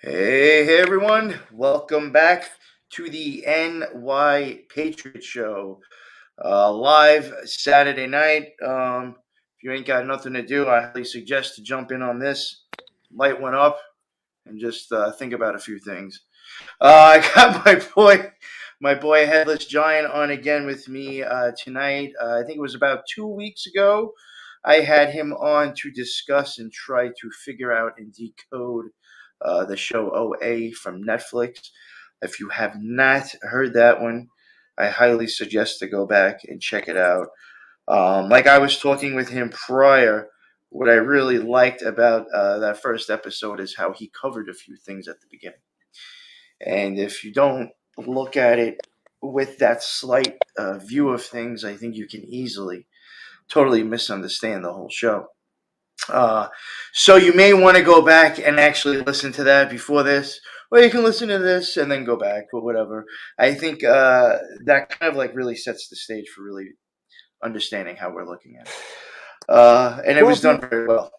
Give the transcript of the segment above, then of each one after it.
Hey everyone, welcome back to the NY Patriot Show. Live Saturday night. If you ain't got nothing to do, I highly suggest to jump in on this. Light one up and just think about a few things. I got my boy Headless Giant on again with me tonight. I think it was about 2 weeks ago. I had him on to discuss and try to figure out and decode the show OA from Netflix. If you have not heard that one, I highly suggest to go back and check it out. Like I was talking with him prior, what I really liked about that first episode is how he covered a few things at the beginning. And if you don't look at it with that slight view of things, I think you can easily totally misunderstand the whole show. Uh, so you may want to go back and actually listen to that before this, or you can listen to this and then go back, or whatever. I think that kind of like really sets the stage for really understanding how we're looking at it. And it Well, was done very well.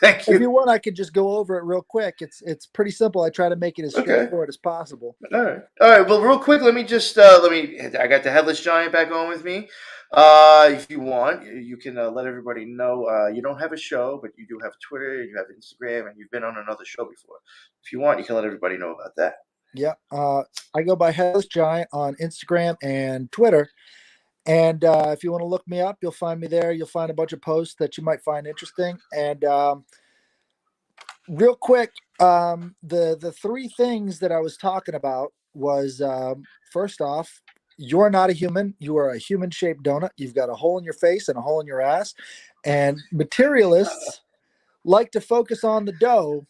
Thank if you. you want, I could just go over it real quick. It's pretty simple. I try to make it as Okay. straightforward as possible. All right. All right. Well, real quick, let me just let me. I got the Headless Giant back on with me. If you want, you can let everybody know you don't have a show, but you do have Twitter, you have Instagram, and you've been on another show before. If you want, you can let everybody know about that. Yeah, I go by Headless Giant on Instagram and Twitter. And if you want to look me up, you'll find me there. You'll find a bunch of posts that you might find interesting. And real quick, the three things that I was talking about was first off, you're not a human. You are a human shaped donut. You've got a hole in your face and a hole in your ass. And materialists like to focus on the dough.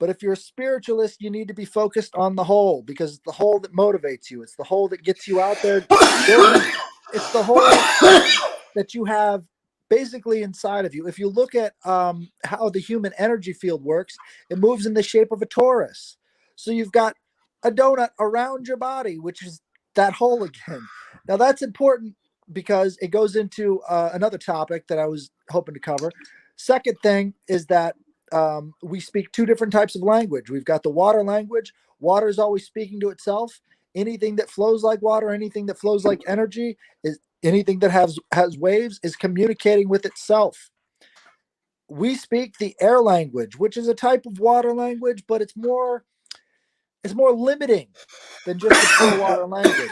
But if you're a spiritualist, you need to be focused on the whole, because it's the whole that motivates you. It's the whole that gets you out there building. It's the whole that you have basically inside of you. If you look at how the human energy field works, it moves in the shape of a torus. So you've got a donut around your body, which is that hole again. Now that's important because it goes into another topic that I was hoping to cover. Second thing is that we speak two different types of language. We've got the water language. Water is always speaking to itself. Anything that flows like water, anything that flows like energy, is anything that has waves is communicating with itself. We speak the air language, which is a type of water language, but it's more limiting than just the pure water language.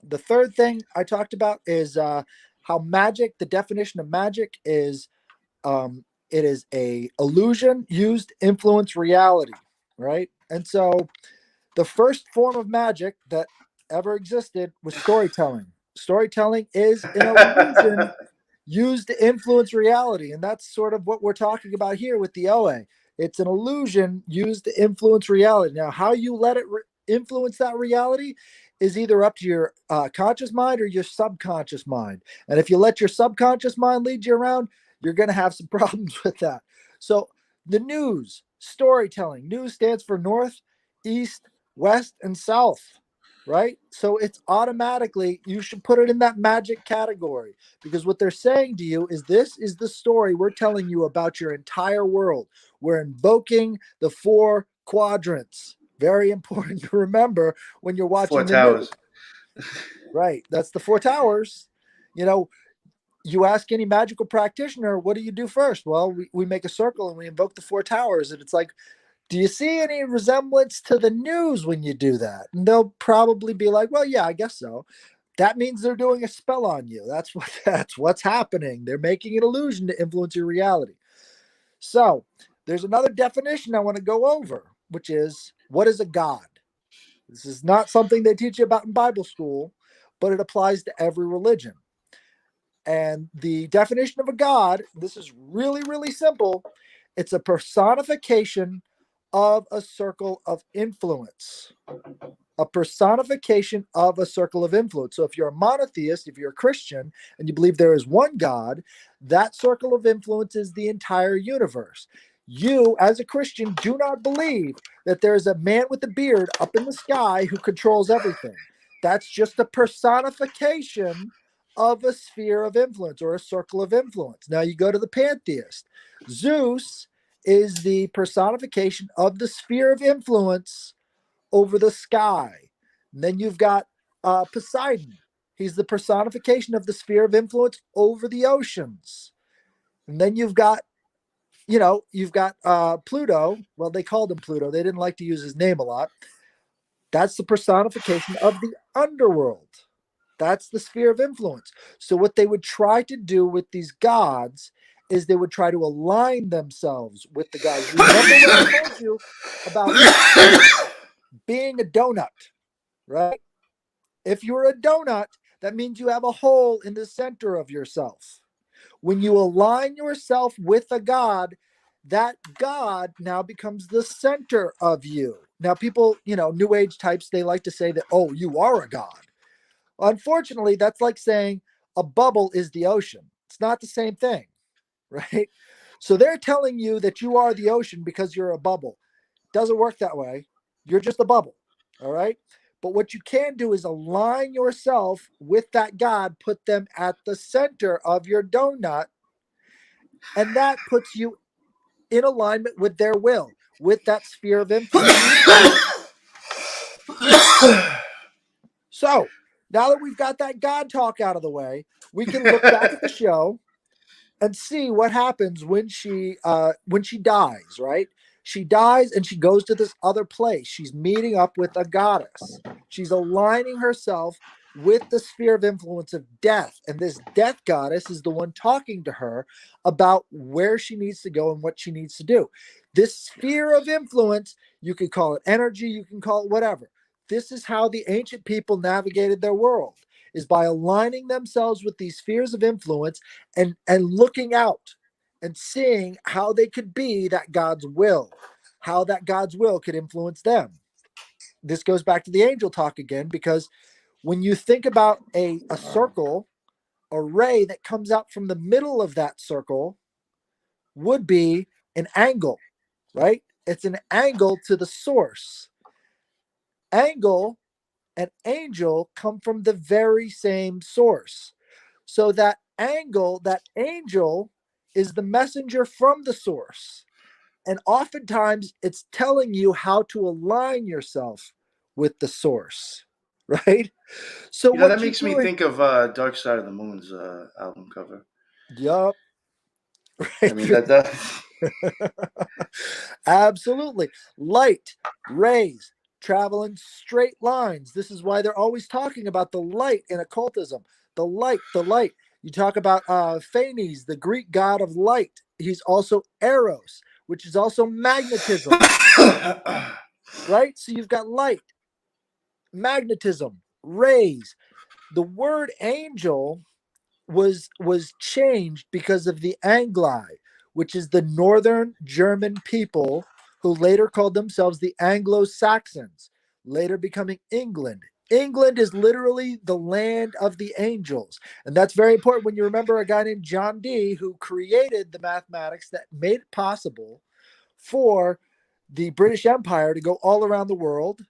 The third thing I talked about is how magic. The definition of magic is it is a illusion used to influence reality, right? And so the first form of magic that ever existed was storytelling. Storytelling is an illusion used to influence reality. And that's sort of what we're talking about here with the OA. It's an illusion used to influence reality. Now, how you let it influence that reality is either up to your conscious mind or your subconscious mind. And if you let your subconscious mind lead you around, you're going to have some problems with that. So, the news, storytelling, news stands for North, East, West, and South, right? So it's automatically, you should put it in that magic category, because what they're saying to you is this is the story we're telling you about your entire world. We're invoking the four quadrants. Very important to remember when you're Four watching the news, Towers. right? That's the four towers. You know, you ask any magical practitioner, what do you do first? Well, we make a circle and we invoke the four towers. And it's like, do you see any resemblance to the news when you do that? And they'll probably be like, well, yeah, I guess so. That means they're doing a spell on you. That's what's happening. They're making an illusion to influence your reality. So there's another definition I want to go over, which is, what is a god? This is not something they teach you about in Bible school, but it applies to every religion. And the definition of a god, this is really, really simple. It's a personification of a circle of influence. A personification of a circle of influence. So if you're a monotheist, if you're a Christian, and you believe there is one God, that circle of influence is the entire universe. You, as a Christian, do not believe that there is a man with a beard up in the sky who controls everything. That's just a personification of a sphere of influence or a circle of influence. Now you go to the pantheist. Zeus is the personification of the sphere of influence over the sky. And then you've got Poseidon. He's the personification of the sphere of influence over the oceans. And then you've got Pluto. Well, they called him Pluto. They didn't like to use his name a lot. That's the personification of the underworld. That's the sphere of influence. So what they would try to do with these gods is they would try to align themselves with the gods. Remember what I told you about being a donut, right? If you're a donut, that means you have a hole in the center of yourself. When you align yourself with a god, that god now becomes the center of you. Now, people, new age types, they like to say that, oh, you are a god. Unfortunately, that's like saying a bubble is the ocean. It's not the same thing, right? So they're telling you that you are the ocean because you're a bubble. Doesn't work that way. You're just a bubble, all right? But what you can do is align yourself with that God, put them at the center of your donut, and that puts you in alignment with their will, with that sphere of influence. So now that we've got that God talk out of the way, we can look back at the show and see what happens when she dies, right? She dies and she goes to this other place. She's meeting up with a goddess. She's aligning herself with the sphere of influence of death. And this death goddess is the one talking to her about where she needs to go and what she needs to do. This sphere of influence, you can call it energy, you can call it whatever. This is how the ancient people navigated their world, is by aligning themselves with these spheres of influence and looking out and seeing how they could be that God's will, how that God's will could influence them. This goes back to the angel talk again, because when you think about a circle, a ray that comes out from the middle of that circle would be an angle, right? It's an angle to the source. Angle and angel come from the very same source. So that angle, that angel is the messenger from the source. And oftentimes it's telling you how to align yourself with the source, right? So That what you makes me do is, think of Dark Side of the Moon's album cover. yup, I right. mean, that Absolutely. Light, rays, travel in straight lines. This is why they're always talking about the light in occultism. The light, the light. You talk about Phanes, the Greek god of light. He's also Eros, which is also magnetism, right? So you've got light, magnetism, rays. The word angel was changed because of the Angli, which is the northern German people who later called themselves the Anglo-Saxons, later becoming England. England is literally the land of the angels. And that's very important when you remember a guy named John Dee who created the mathematics that made it possible for the British Empire to go all around the world.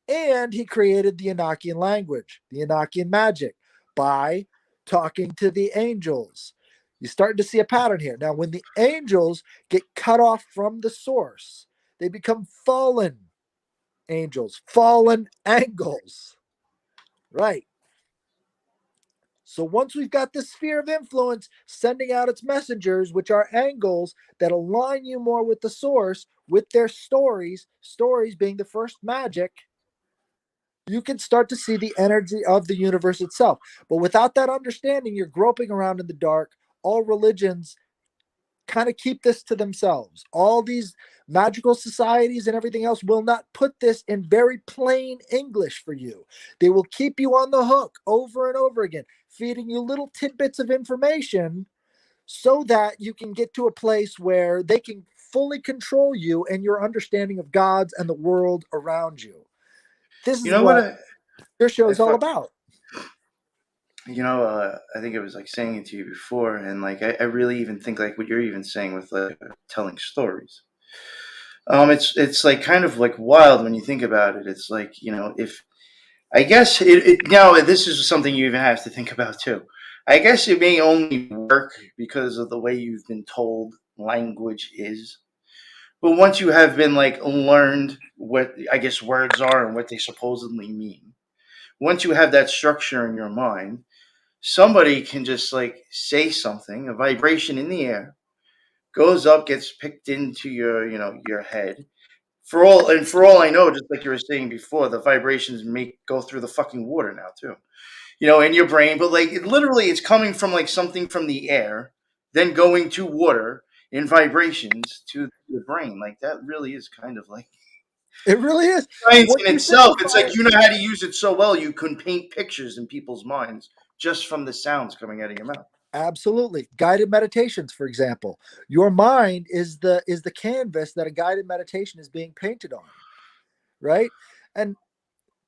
And he created the Enochian language, the Enochian magic, by talking to the angels. You're starting to see a pattern here. Now, when the angels get cut off from the source, they become fallen angels, fallen angles. Right. So once we've got this sphere of influence sending out its messengers, which are angles that align you more with the source, with their stories being the first magic, you can start to see the energy of the universe itself. But without that understanding, you're groping around in the dark. All religions kind of keep this to themselves. All these magical societies and everything else will not put this in very plain English for you. They will keep you on the hook over and over again, feeding you little tidbits of information so that you can get to a place where they can fully control you and your understanding of gods and the world around you. This you is know what what your show I is all fi- about. I think I was like saying it to you before, and like I really even think like what you're even saying with like telling stories. It's like kind of like wild when you think about it. It's like if I guess it now this is something you even have to think about too. I guess it may only work because of the way you've been told language is. But once you have been like learned what I guess words are and what they supposedly mean, once you have that structure in your mind, somebody can just like say something, a vibration in the air goes up, gets picked into your, your head. For all I know, just like you were saying before, the vibrations make go through the fucking water now too. In your brain, but like literally it's coming from like something from the air, then going to water in vibrations to the brain. Like that really is kind of like It really is. science Once in you itself. It's simplify like it, you know how to use it so well you can paint pictures in people's minds just from the sounds coming out of your mouth. absolutely. Guided meditations, for example. Your mind is the canvas that a guided meditation is being painted on, right? And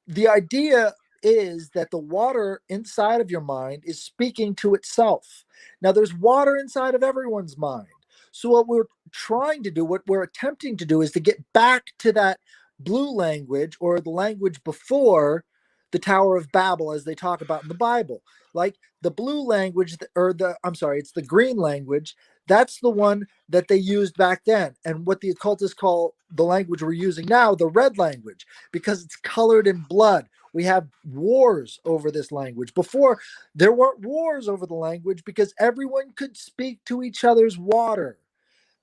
the idea is that the water inside of your mind is speaking to itself. Now, there's water inside of everyone's mind. So, what we're trying to do, what we're attempting to do, is to get back to that blue language or the language before the Tower of Babel, as they talk about in the Bible. Like the blue language, I'm sorry, it's the green language. That's the one that they used back then. And what the occultists call the language we're using now, the red language, because it's colored in blood. We have wars over this language. Before, there weren't wars over the language because everyone could speak to each other's water.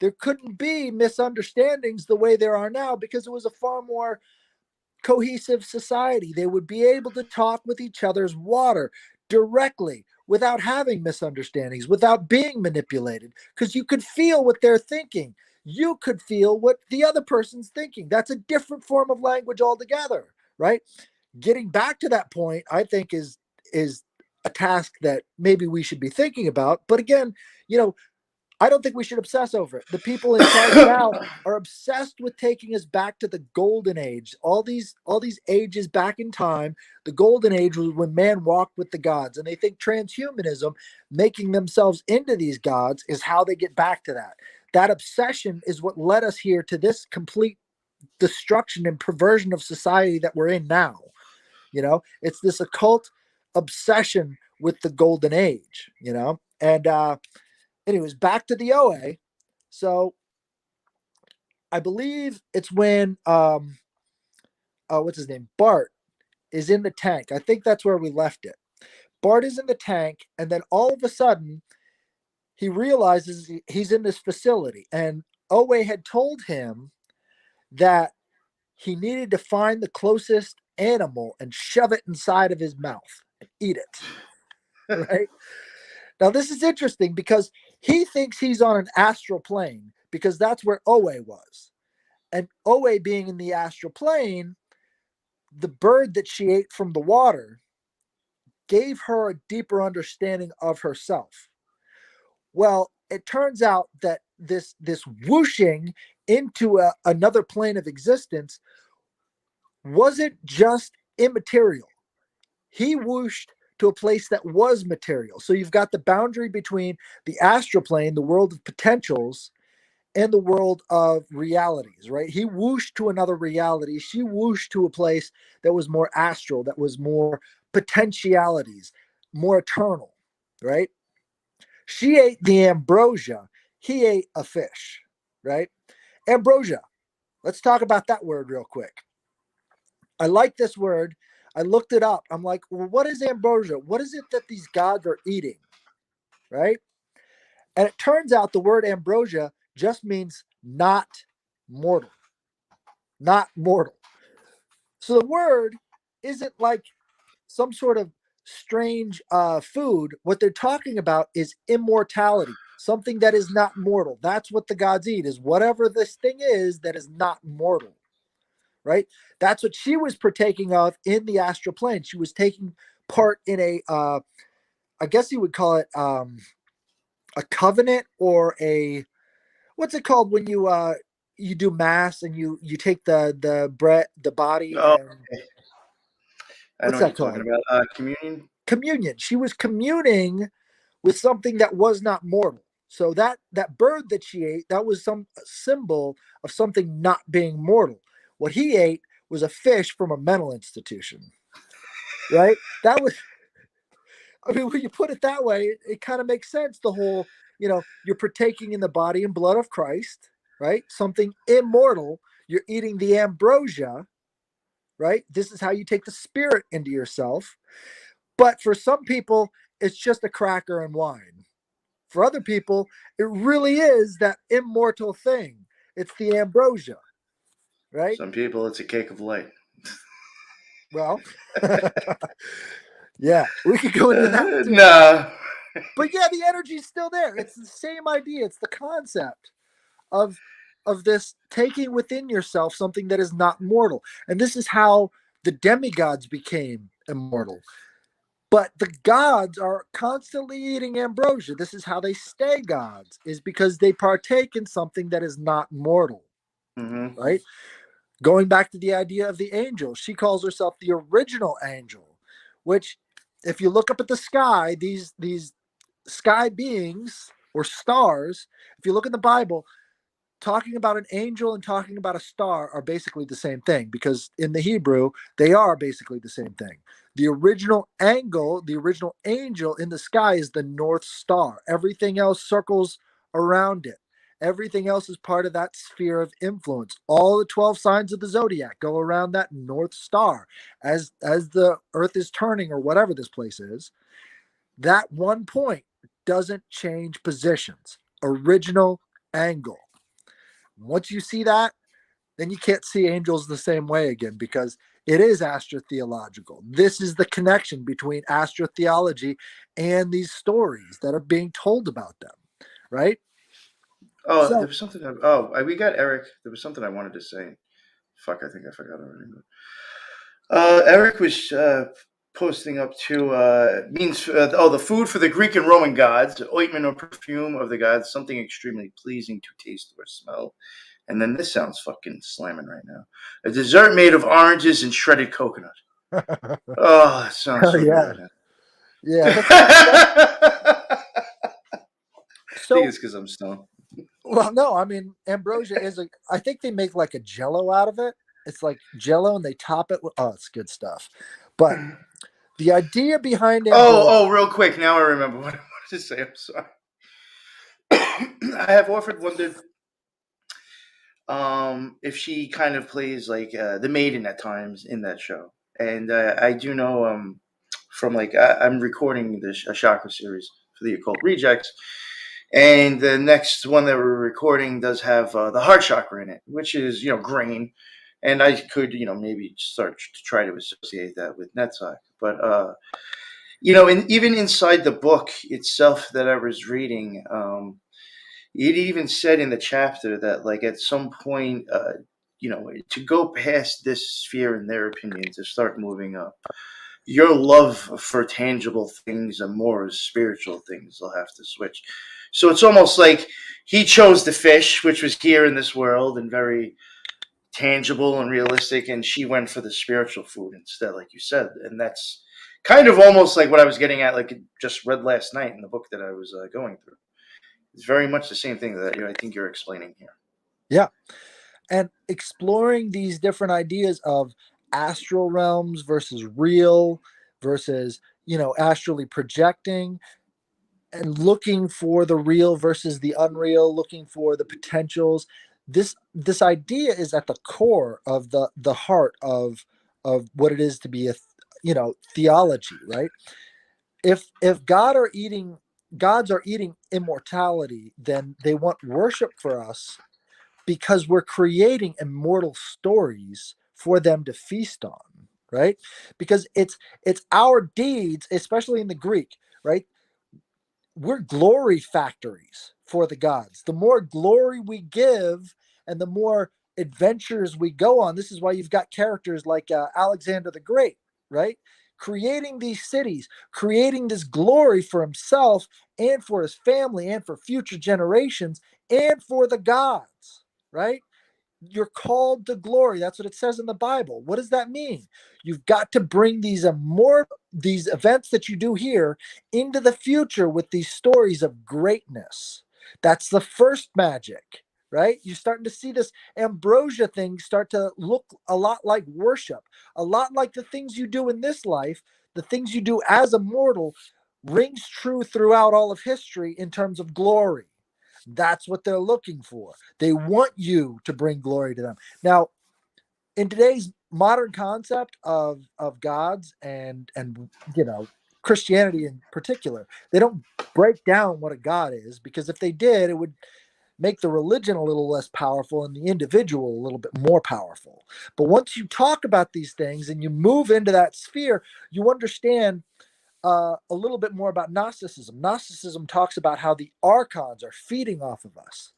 There couldn't be misunderstandings the way there are now because it was a far more cohesive society. They would be able to talk with each other's water directly without having misunderstandings, without being manipulated, because you could feel what they're thinking. You could feel what the other person's thinking. That's a different form of language altogether, right? Getting back to that point, I think is a task that maybe we should be thinking about. But again, you know, I don't think we should obsess over it. The people in charge now are obsessed with taking us back to the golden age. All these ages back in time. The golden age was when man walked with the gods, and they think transhumanism, making themselves into these gods, is how they get back to that. That obsession is what led us here to this complete destruction and perversion of society that we're in now. It's this occult obsession with the golden age. And anyways, back to the OA. So I believe it's when what's his name? Bart is in the tank. I think that's where we left it. Bart is in the tank, and then all of a sudden he realizes he's in this facility, and OA had told him that he needed to find the closest animal and shove it inside of his mouth and eat it. Right? Now this is interesting because he thinks he's on an astral plane because that's where OA was. And OA being in the astral plane, the bird that she ate from the water gave her a deeper understanding of herself. Well, it turns out that this whooshing into another plane of existence wasn't just immaterial. He whooshed to a place that was material. So you've got the boundary between the astral plane, the world of potentials, and the world of realities, right? He whooshed to another reality. She whooshed to a place that was more astral, that was more potentialities, more eternal, right? She ate the ambrosia. He ate a fish, right? Ambrosia. Let's talk about that word real quick. I like this word. I looked it up. I'm like, well, what is ambrosia? What is it that these gods are eating, right? And it turns out the word ambrosia just means not mortal, not mortal. So the word isn't like some sort of strange food. What they're talking about is immortality, something that is not mortal. That's what the gods eat, is whatever this thing is that is not mortal, right? That's what she was partaking of in the astral plane. She was taking part in I guess you would call it a covenant, or a, what's it called when you do mass and you take the bread, the body, Oh, and okay. I know what's what you're that talking called? about. Communion. Communion. She was communing with something that was not mortal. So that bird that she ate, that was some symbol of something not being mortal. What he ate was a fish from a mental institution, right? That was, I mean, when you put it that way, it kind of makes sense. The whole, you're partaking in the body and blood of Christ, right? Something immortal. You're eating the ambrosia, right? This is how you take the spirit into yourself. But for some people, it's just a cracker and wine. For other people, it really is that immortal thing. It's the ambrosia, right? Some people, it's a cake of light. Well, yeah, we could go into that too. Nah. But yeah, the energy's still there. It's the same idea. It's the concept of this taking within yourself something that is not mortal. And this is how the demigods became immortal. But the gods are constantly eating ambrosia. This is how they stay gods, is because they partake in something that is not mortal, Mm-hmm. right? Going back to the idea of the angel, she calls herself the original angel, which, if you look up at the sky, these sky beings or stars, if you look in the Bible, talking about an angel and talking about a star are basically the same thing, because in the Hebrew, they are basically the same thing. The original angle, the original angel in the sky is the North Star. Everything else circles around it. Everything else is part of that sphere of influence. All the 12 signs of the zodiac go around that North Star as the earth is turning, or whatever this place is. That one point doesn't change positions. Original angle. Once you see that, then you can't see angels the same way again, because it is astrotheological. This is the connection between astrotheology and these stories that are being told about them, right? Oh, there So, was something. We got Eric. There was something I wanted to say. Fuck, I think I forgot already. Eric was posting up to means the food for the Greek and Roman gods, ointment or perfume of the gods, something extremely pleasing to taste or smell. And then this sounds fucking slamming right now. A dessert made of oranges and shredded coconut. Oh, it sounds oh so yeah, good. yeah. I think So, it's because I'm stoned. well, no, I mean, ambrosia is a. I think they make like a Jello out of it. It's like Jello, and they top it with. Oh, it's good stuff. But the idea behind ambrosia. Real quick. Now I remember what I wanted to say. I'm sorry. I have offered wondered if she kind of plays like the maiden at times in that show, and I do know from like I'm recording a chakra series for the Occult Rejects, and the next one that we're recording does have the heart chakra in it, which is grain, and I could maybe start to try to associate that with Netzach, but and even inside the book itself that I was reading. It even said in the chapter that, like, at some point, to go past this sphere, in their opinion, to start moving up, your love for tangible things and more spiritual things will have to switch. So it's almost like he chose the fish, which was here in this world and very tangible and realistic, and she went for the spiritual food instead, like you said. And that's kind of almost like what I was getting at, like just read last night in the book that I was going through. It's very much the same thing that I think you're explaining here. Yeah, and exploring these different ideas of astral realms versus real versus astrally projecting, and looking for the real versus the unreal, looking for the potentials. This idea is at the core of the heart of what it is to be a theology, right? If gods are eating immortality, then they want worship for us, because we're creating immortal stories for them to feast on, right? Because it's our deeds, especially in the Greek, right? We're glory factories for the gods. The more glory we give and the more adventures we go on, this is why you've got characters like Alexander the Great, right? Creating these cities, creating this glory for himself and for his family and for future generations and for the gods, right? You're called to glory. That's what it says in the Bible. What does that mean? You've got to bring these events that you do here into the future with these stories of greatness. That's the first magic, right? You're starting to see this ambrosia thing start to look a lot like worship, a lot like the things you do in this life, the things you do as a mortal rings true throughout all of history in terms of glory. That's what they're looking for. They want you to bring glory to them. Now, in today's modern concept of gods and Christianity in particular, they don't break down what a god is, because if they did, it would make the religion a little less powerful and the individual a little bit more powerful. But once you talk about these things and you move into that sphere, you understand a little bit more about Gnosticism. Gnosticism talks about how the archons are feeding off of us.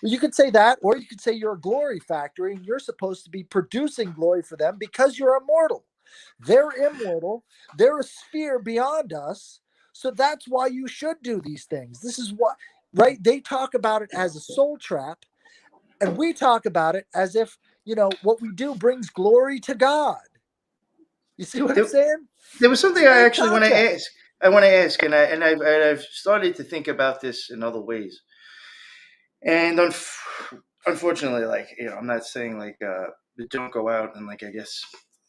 Well, you could say that, or you could say you're a glory factory and you're supposed to be producing glory for them because you're immortal. They're immortal. They're a sphere beyond us. So that's why you should do these things. This is what, right? They talk about it as a soul trap, and we talk about it as if, what we do brings glory to God. You see what I'm There, saying? there was something I Same actually want to concept. ask. I want to ask, and I've started to think about this in other ways. And unfortunately, like I'm not saying like don't go out and like I guess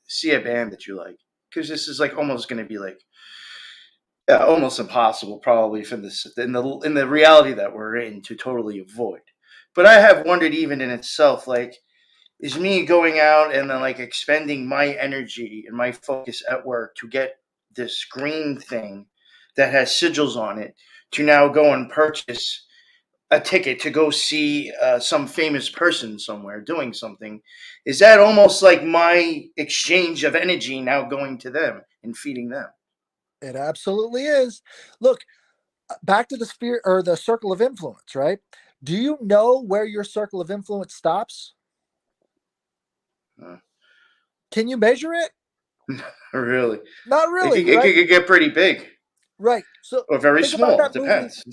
see a band that you like, because this is like almost going to be like almost impossible probably for this in the reality that we're in to totally avoid. But I have wondered even in itself like is me going out and then like expending my energy and my focus at work to get this green thing that has sigils on it to now go and purchase a ticket to go see some famous person somewhere doing something. Is that almost like my exchange of energy now going to them and feeding them? It absolutely is. Look, back to the sphere or the circle of influence, right? Do you know where your circle of influence stops? uh, Can you measure it? Really, Not it really, it right? could get pretty big Right. So or very think about small. It that movie. depends.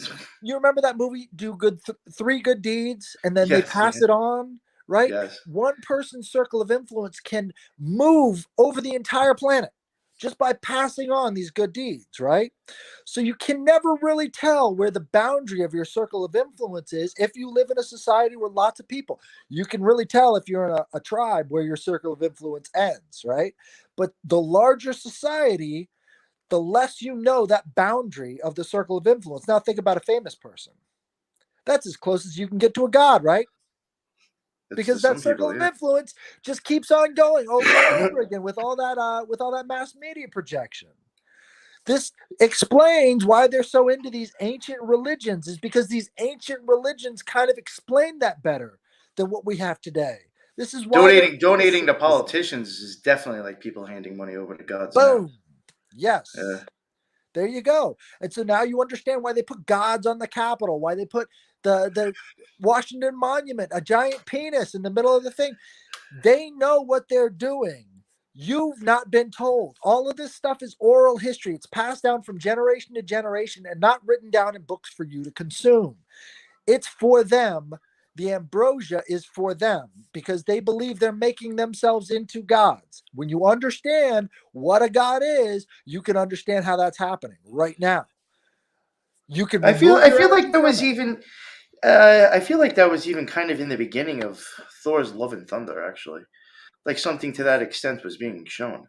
You remember that movie, Do Good, Three Good Deeds, and then they Yes, pass yeah, it on, right? yes. One person's circle of influence can move over the entire planet just by passing on these good deeds, right? So you can never really tell where the boundary of your circle of influence is if you live in a society with lots of people. You can really tell if you're in a tribe where your circle of influence ends, right? But the larger society, the less you know that boundary of the circle of influence. Now think about a famous person. That's as close as you can get to a god, right? It's to Because that some circle people, of yeah. influence just keeps on going over and over again with all that mass media projection. This explains why they're so into these ancient religions, is because these ancient religions kind of explain that better than what we have today. This is why they're into Donating to symbolism. politicians is definitely like people handing money over to gods now. Boom. Yes. There you go. And so now you understand why they put gods on the Capitol, why they put the Washington Monument, a giant penis in the middle of the thing. They know what they're doing. You've not been told. All of this stuff is oral history. It's passed down from generation to generation and not written down in books for you to consume. It's for them. The ambrosia is for them because they believe they're making themselves into gods. When you understand what a god is, you can understand how that's happening right now. You can remove I your feel like energy that from was it. even I feel like that was even kind of in the beginning of Thor's Love and Thunder, actually. Like something to that extent was being shown,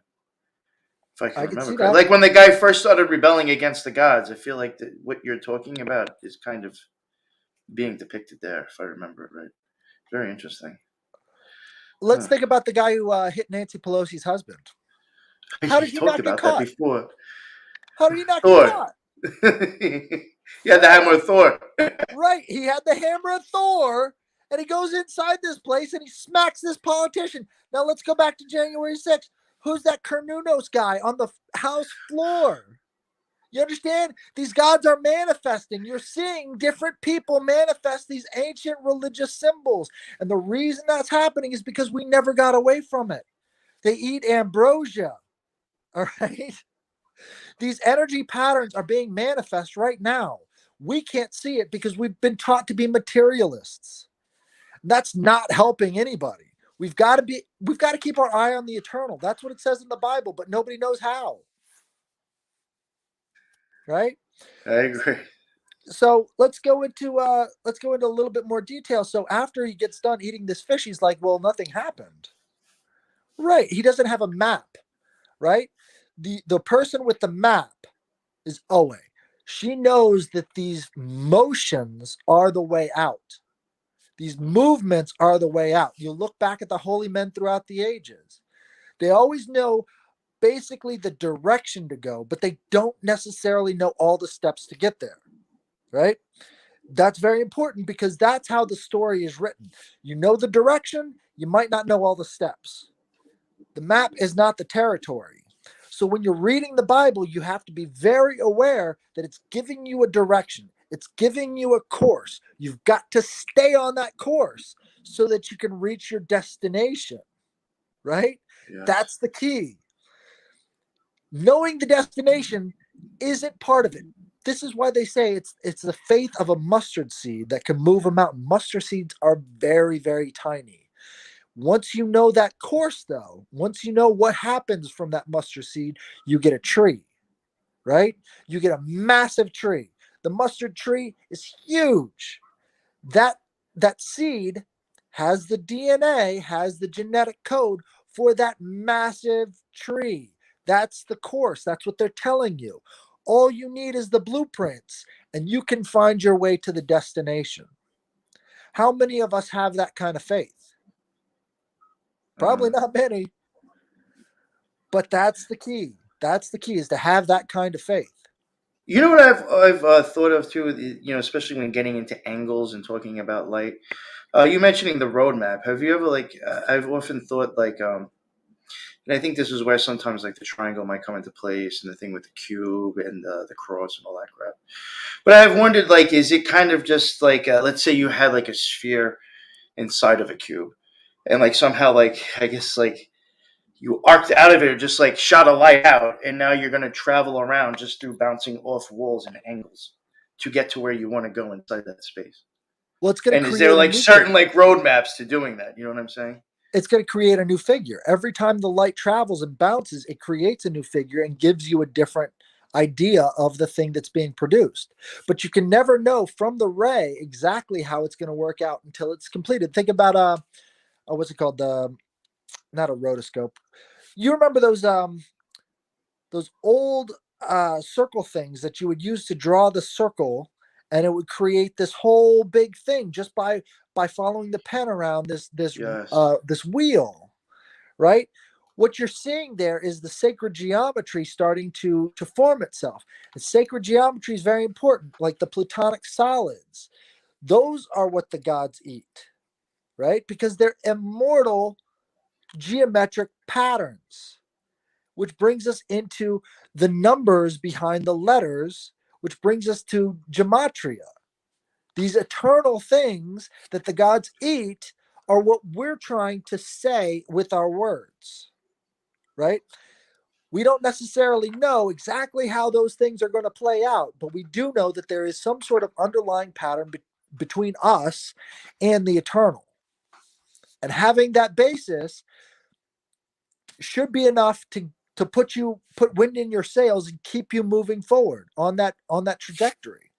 if I can I can remember see correctly. that. Like when the guy first started rebelling against the gods, I feel like what you're talking about is kind of being depicted there, if I remember it right. Very interesting. Let's Huh. think about the guy who hit Nancy Pelosi's husband. How You did he talked not get about that caught? before. How did he not get Thor. caught? You had the Right. hammer of Thor. Right. He had the hammer of Thor and he goes inside this place and he smacks this politician. Now let's go back to January 6th. Who's that Kernunos guy on the house floor? You understand? These gods are manifesting. You're seeing different people manifest these ancient religious symbols. And the reason that's happening is because we never got away from it. They eat ambrosia. All right. These energy patterns are being manifest right now. We can't see it because we've been taught to be materialists. That's not helping anybody. We've got to keep our eye on the eternal. That's what it says in the Bible, but nobody knows how. Right? I agree. So let's go into a little bit more detail. So after he gets done eating this fish, he's like, well, nothing happened. Right. He doesn't have a map, right? The person with the map is Owe. She knows that these motions are the way out. These movements are the way out. You look back at the holy men throughout the ages. They always know basically the direction to go, but they don't necessarily know all the steps to get there, right? That's very important because that's how the story is written. You know the direction, you might not know all the steps. The map is not the territory. So when you're reading the Bible, you have to be very aware that it's giving you a direction. It's giving you a course. You've got to stay on that course so that you can reach your destination, right? Yes. That's the key. Knowing the destination isn't part of it. This is why they say it's the faith of a mustard seed that can move a mountain. Mustard seeds are very, very tiny. Once you know that course, though, once you know what happens from that mustard seed, you get a tree, right? You get a massive tree. The mustard tree is huge. That seed has the DNA, has the genetic code for that massive tree. That's the course. That's what they're telling you. All you need is the blueprints, and you can find your way to the destination. How many of us have that kind of faith? Probably not many. But that's the key. That's the key, is to have that kind of faith. You know what I've thought of too. Especially when getting into angles and talking about light. You mentioning the roadmap. Have you ever I've often thought and I think this is where sometimes like the triangle might come into place, and the thing with the cube and the cross and all that crap. But I've wondered, is it kind of just let's say you had like a sphere inside of a cube, and somehow I guess you arced out of it, or just shot a light out, and now you're gonna travel around just through bouncing off walls and angles to get to where you want to go inside that space. Well, it's going to And is there create a new certain figure. roadmaps to doing that? You know what I'm saying? It's going to create a new figure. Every time the light travels and bounces, it creates a new figure and gives you a different idea of the thing that's being produced. But you can never know from the ray exactly how it's going to work out until it's completed. Think about what's it called? Not a rotoscope. You remember those old circle things that you would use to draw the circle, and it would create this whole big thing just by following the pen around Yes. this wheel, right? What you're seeing there is the sacred geometry starting to form itself. The sacred geometry is very important, like the platonic solids. Those are what the gods eat, right? Because they're immortal geometric patterns, which brings us into the numbers behind the letters, which brings us to gematria. These eternal things that the gods eat are what we're trying to say with our words, right? We don't necessarily know exactly how those things are going to play out, but we do know that there is some sort of underlying pattern between us and the eternal. And having that basis should be enough to put wind in your sails and keep you moving forward on that trajectory,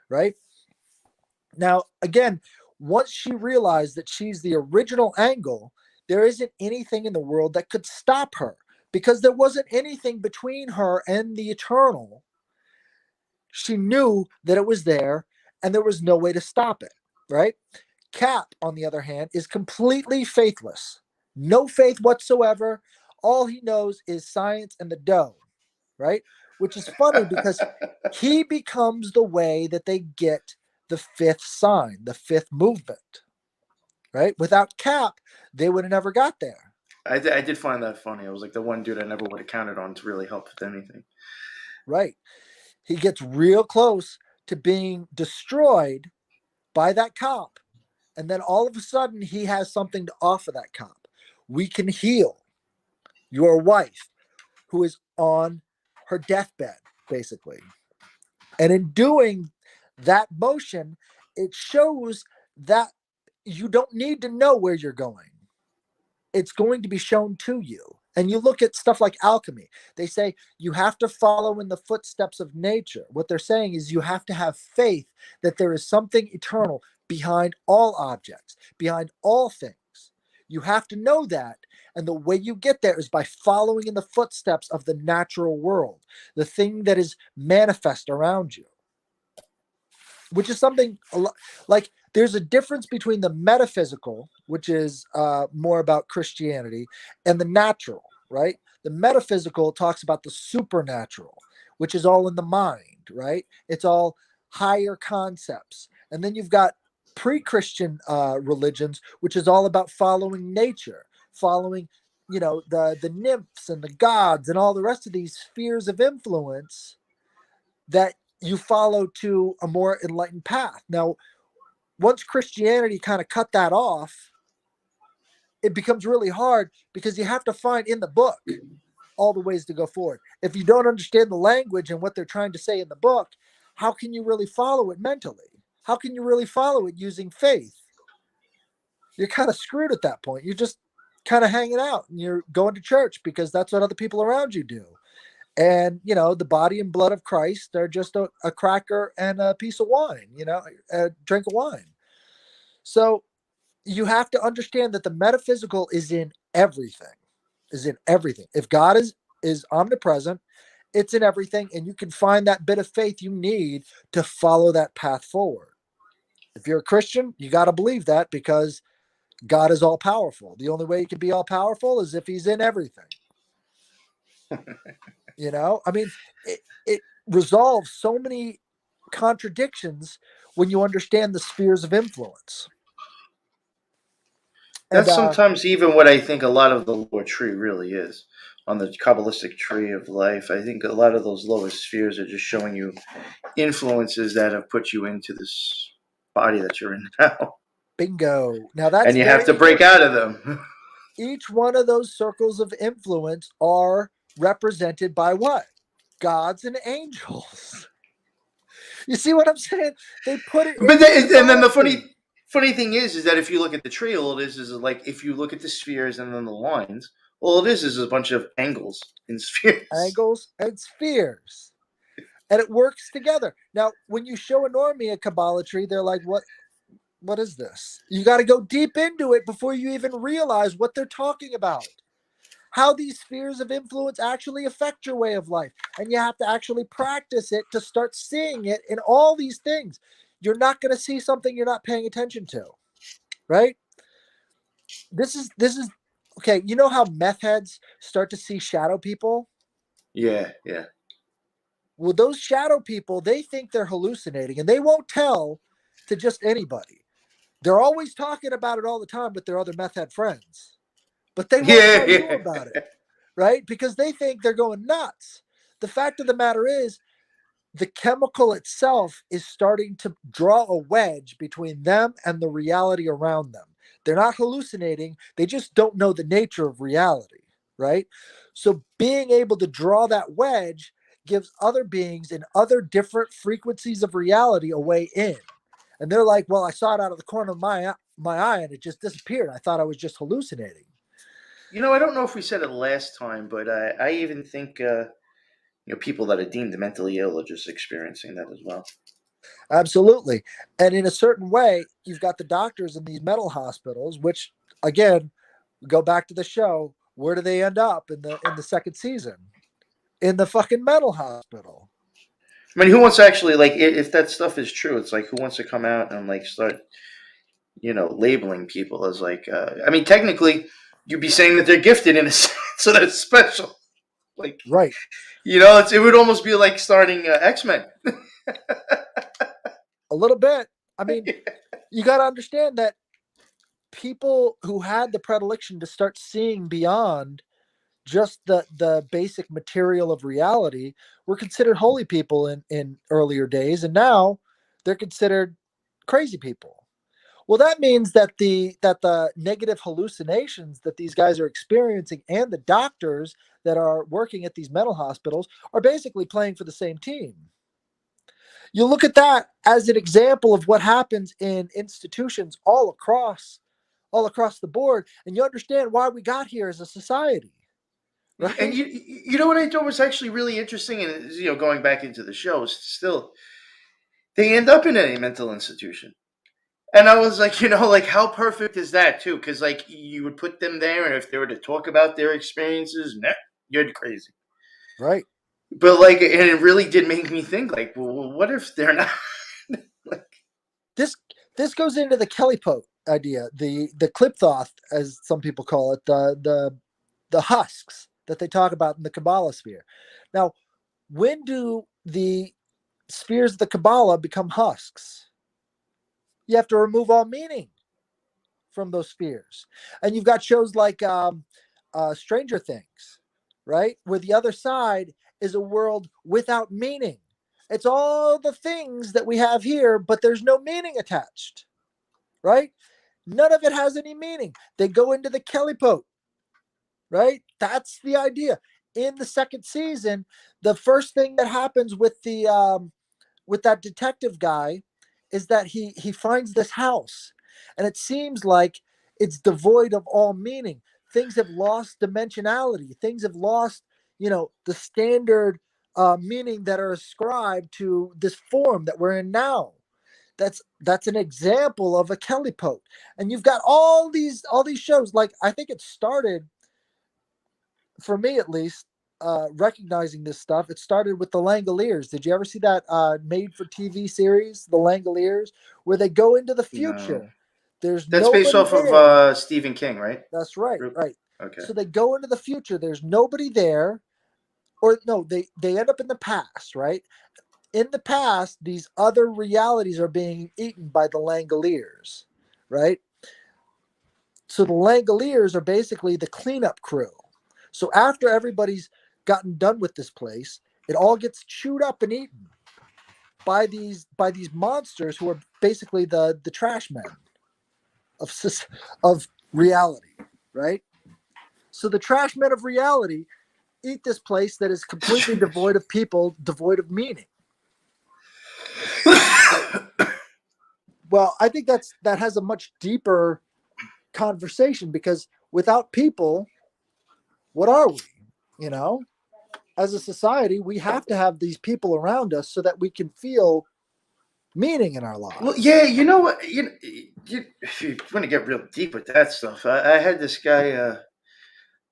right? Now, again, once she realized that she's the original angle, there isn't anything in the world that could stop her, because there wasn't anything between her and the eternal. She knew that it was there and there was no way to stop it, right? Cap, on the other hand, is completely faithless. No faith whatsoever. All he knows is science and the dough, right? Which is funny because he becomes the way that they get the fifth sign, the fifth movement, right? Without Cap, they would have never got there. I did find that funny. I was like the one dude I never would have counted on to really help with anything. Right. He gets real close to being destroyed by that cop. And then all of a sudden, he has something to offer that cop. We can heal your wife, who is on her deathbed, basically. And in doing that motion, it shows that you don't need to know where you're going. It's going to be shown to you. And you look at stuff like alchemy. They say you have to follow in the footsteps of nature. What they're saying is you have to have faith that there is something eternal behind all objects, behind all things. You have to know that. And the way you get there is by following in the footsteps of the natural world, the thing that is manifest around you, which is something like there's a difference between the metaphysical, which is more about Christianity, and the natural, right? The metaphysical talks about the supernatural, which is all in the mind, right? It's all higher concepts. And then you've got pre-Christian religions, which is all about following nature, following, the nymphs and the gods and all the rest of these spheres of influence that you follow to a more enlightened path. Now, once Christianity kind of cut that off, it becomes really hard because you have to find in the book all the ways to go forward. If you don't understand the language and what they're trying to say in the book, how can you really follow it mentally? How can you really follow it using faith? You're kind of screwed at that point. You're just kind of hanging out and you're going to church because that's what other people around you do. And, the body and blood of Christ are just a cracker and a piece of wine, a drink of wine. So you have to understand that the metaphysical is in everything, If God is omnipresent, it's in everything. And you can find that bit of faith you need to follow that path forward. If you're a Christian, you got to believe that because God is all powerful. The only way he can be all powerful is if he's in everything. I mean, it resolves so many contradictions when you understand the spheres of influence. And That's sometimes even what I think a lot of the lower tree really is. On the Kabbalistic tree of life, I think a lot of those lower spheres are just showing you influences that have put you into this body that you're in now. bingo. Now that's And you have very to break important. out of them. Each one of those circles of influence are represented by what? Gods and angels. You see what I'm saying? They put it But in and then the symbology. funny thing is that if you look at the tree, all it is like if you look at the spheres and then the lines, all it is a bunch of angles in spheres. Angles and spheres. And it works together. Now, when you show a normie a Kabbalah tree, they're like, what is this? You got to go deep into it before you even realize what they're talking about. How these spheres of influence actually affect your way of life. And you have to actually practice it to start seeing it in all these things. You're not going to see something you're not paying attention to, right? This is okay. You know how meth heads start to see shadow people? Yeah, yeah. Well, those shadow people, they think they're hallucinating and they won't tell to just anybody. They're always talking about it all the time with their other meth head friends, but they won't Yeah, tell you yeah. about it, right? Because they think they're going nuts. The fact of the matter is, the chemical itself is starting to draw a wedge between them and the reality around them. They're not hallucinating, they just don't know the nature of reality, right? So being able to draw that wedge gives other beings in other different frequencies of reality a way in. And they're like, well, I saw it out of the corner of my eye and it just disappeared. I thought I was just hallucinating. I don't know if we said it last time, but I even think people that are deemed mentally ill are just experiencing that as well. Absolutely. And in a certain way, you've got the doctors in these mental hospitals, which again, go back to the show. Where do they end up in the second season? In the fucking mental hospital. I mean, who wants to actually like if that stuff is true? It's like who wants to come out and like start labeling people as like I mean, technically, you'd be saying that they're gifted in a sense, so that's special. Like Right. it would almost be like starting X-Men. A little bit. I mean, you got to understand that people who had the predilection to start seeing beyond just the basic material of reality were considered holy people in earlier days, and now they're considered crazy people. Well, that means that the negative hallucinations that these guys are experiencing and the doctors that are working at these mental hospitals are basically playing for the same team. You look at that as an example of what happens in institutions all across the board, and you understand why we got here as a society, And right? you know what I thought was actually really interesting, and going back into the show, still they end up in a mental institution. And I was like, like how perfect is that too? Because like you would put them there, and if they were to talk about their experiences, nah, you're crazy. Right. But like, and it really did make me think, like, well, what if they're not? Like, This this goes into the Kelly Pope idea, the Kliptoth, as some people call it, the husks that they talk about in the Kabbalah sphere. Now, when do the spheres of the Kabbalah become husks? You have to remove all meaning from those spheres. And you've got shows like Stranger Things, right? Where the other side is a world without meaning. It's all the things that we have here, but there's no meaning attached, right? None of it has any meaning. They go into the Kelly Pope, right? That's the idea. In the second season, the first thing that happens with that detective guy is that he finds this house, and it seems like it's devoid of all meaning. Things have lost dimensionality. Things have lost, the standard meaning that are ascribed to this form that we're in now. That's an example of a Kelly Pope. And you've got all these shows. Like, I think it started, for me at least, recognizing this stuff. It started with the Langoliers. Did you ever see that made for TV series, The Langoliers, where they go into the no, future? There's that's based nobody off of there. Stephen King, right? That's right, right. Okay. So they go into the future. There's nobody there, or no, they end up in the past, right? In the past, these other realities are being eaten by the Langoliers, right? So the Langoliers are basically the cleanup crew. So after everybody's gotten done with this place, it all gets chewed up and eaten by these monsters who are basically the trash men of of reality, right? So the trash men of reality eat this place that is completely devoid of people, devoid of meaning. Well, I think that has a much deeper conversation, because without people, what are we? You know, as a society, we have to have these people around us so that we can feel meaning in our Well, lives. yeah, you know what? If you want to get real deep with that stuff, I had this guy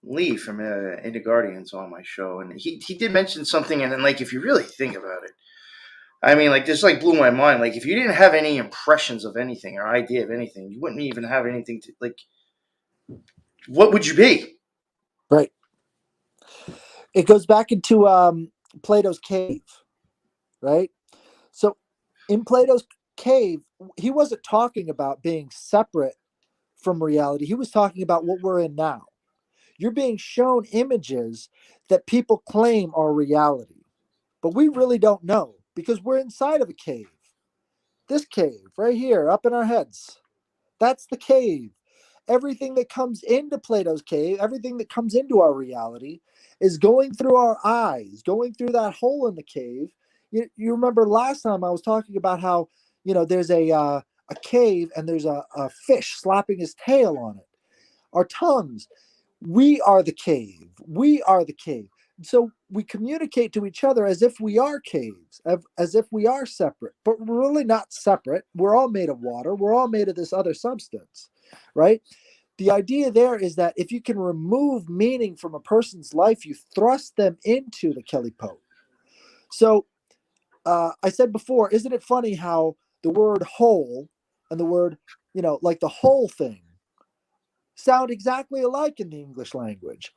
Lee from Into Guardians on my show, and he did mention something, and then like if you really think about it, I mean, like this like blew my mind. Like if you didn't have any impressions of anything or idea of anything, you wouldn't even have anything to like. What would you be? Right. It goes back into Plato's cave, right? So in Plato's cave, he wasn't talking about being separate from reality. He was talking about what we're in now. You're being shown images that people claim are reality, but we really don't know because we're inside of a cave. This cave right here, up in our heads, that's the cave. Everything that comes into Plato's cave, everything that comes into our reality, is going through our eyes, going through that hole in the cave. You remember last time I was talking about how, there's a cave and there's a fish slapping his tail on it. Our tongues, we are the cave. We are the cave. So we communicate to each other as if we are caves, as if we are separate, but we're really not separate. We're all made of water. We're all made of this other substance, right? The idea there is that if you can remove meaning from a person's life, you thrust them into the Kelly Pope. So I said before, isn't it funny how the word whole and the word, like the whole thing, sound exactly alike in the English language?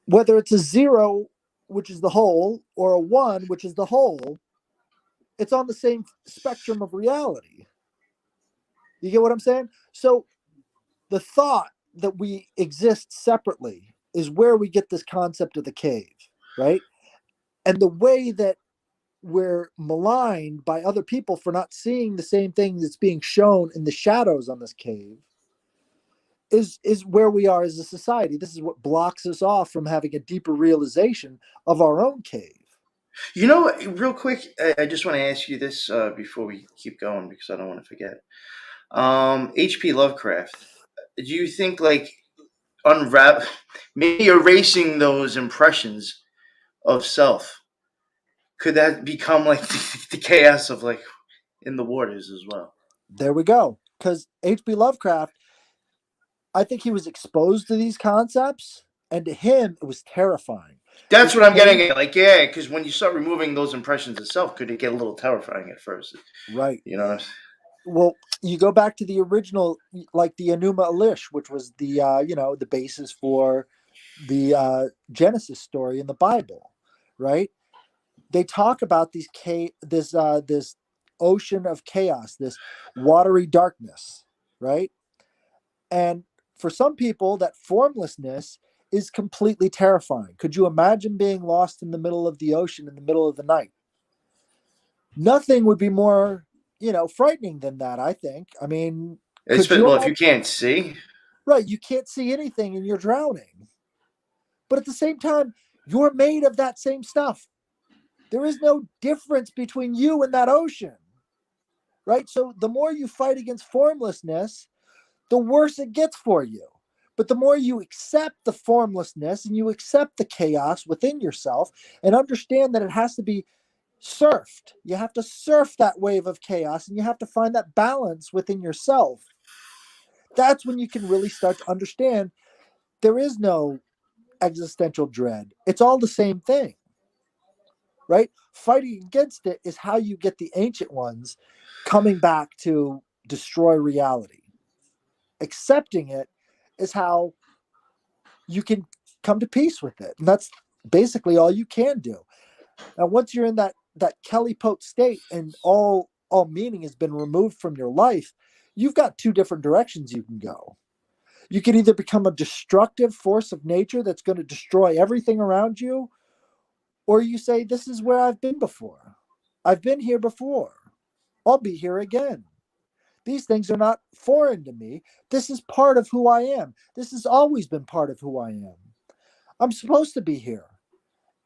Whether it's a zero, which is the whole, or a one, which is the whole, it's on the same spectrum of reality. You get what I'm saying? So the thought that we exist separately is where we get this concept of the cave, right? And the way that we're maligned by other people for not seeing the same thing that's being shown in the shadows on this cave is where we are as a society. This is what blocks us off from having a deeper realization of our own cave. You know what? Real quick, I just want to ask you this before we keep going because I don't want to forget. H.P. Lovecraft. Do you think like unwrap, maybe erasing those impressions of self, could that become like the chaos of like in the waters as well? There we go. because H.P. Lovecraft, I think he was exposed to these concepts, and to him, it was terrifying. That's It what I'm came, getting at. Like, yeah, because when you start removing those impressions itself, could it get a little terrifying at first? right. You know what I'm saying? Well, you go back to the original, like the Enuma Elish, which was the the basis for the Genesis story in the Bible, right? They talk about this ocean of chaos, this watery darkness, right? And for some people, that formlessness is completely terrifying. Could you imagine being lost in the middle of the ocean in the middle of the night? Nothing would be more, frightening than that, I think. I mean, It's could you well, if you imagine? can't see, Right, you can't see anything and you're drowning. But at the same time, you're made of that same stuff. There is no difference between you and that ocean, right? So the more you fight against formlessness, the worse it gets for you. But the more you accept the formlessness and you accept the chaos within yourself and understand that it has to be surfed, you have to surf that wave of chaos and you have to find that balance within yourself. That's when you can really start to understand there is no existential dread. It's all the same thing, right? Fighting against it is how you get the ancient ones coming back to destroy reality. Accepting it is how you can come to peace with it. And that's basically all you can do. Now, once you're in that Kelly Pote state and all meaning has been removed from your life, you've got two different directions you can go. You can either become a destructive force of nature that's going to destroy everything around you, or you say, this is where I've been before. I've been here before. I'll be here again. These things are not foreign to me. This is part of who I am. This has always been part of who I am. I'm supposed to be here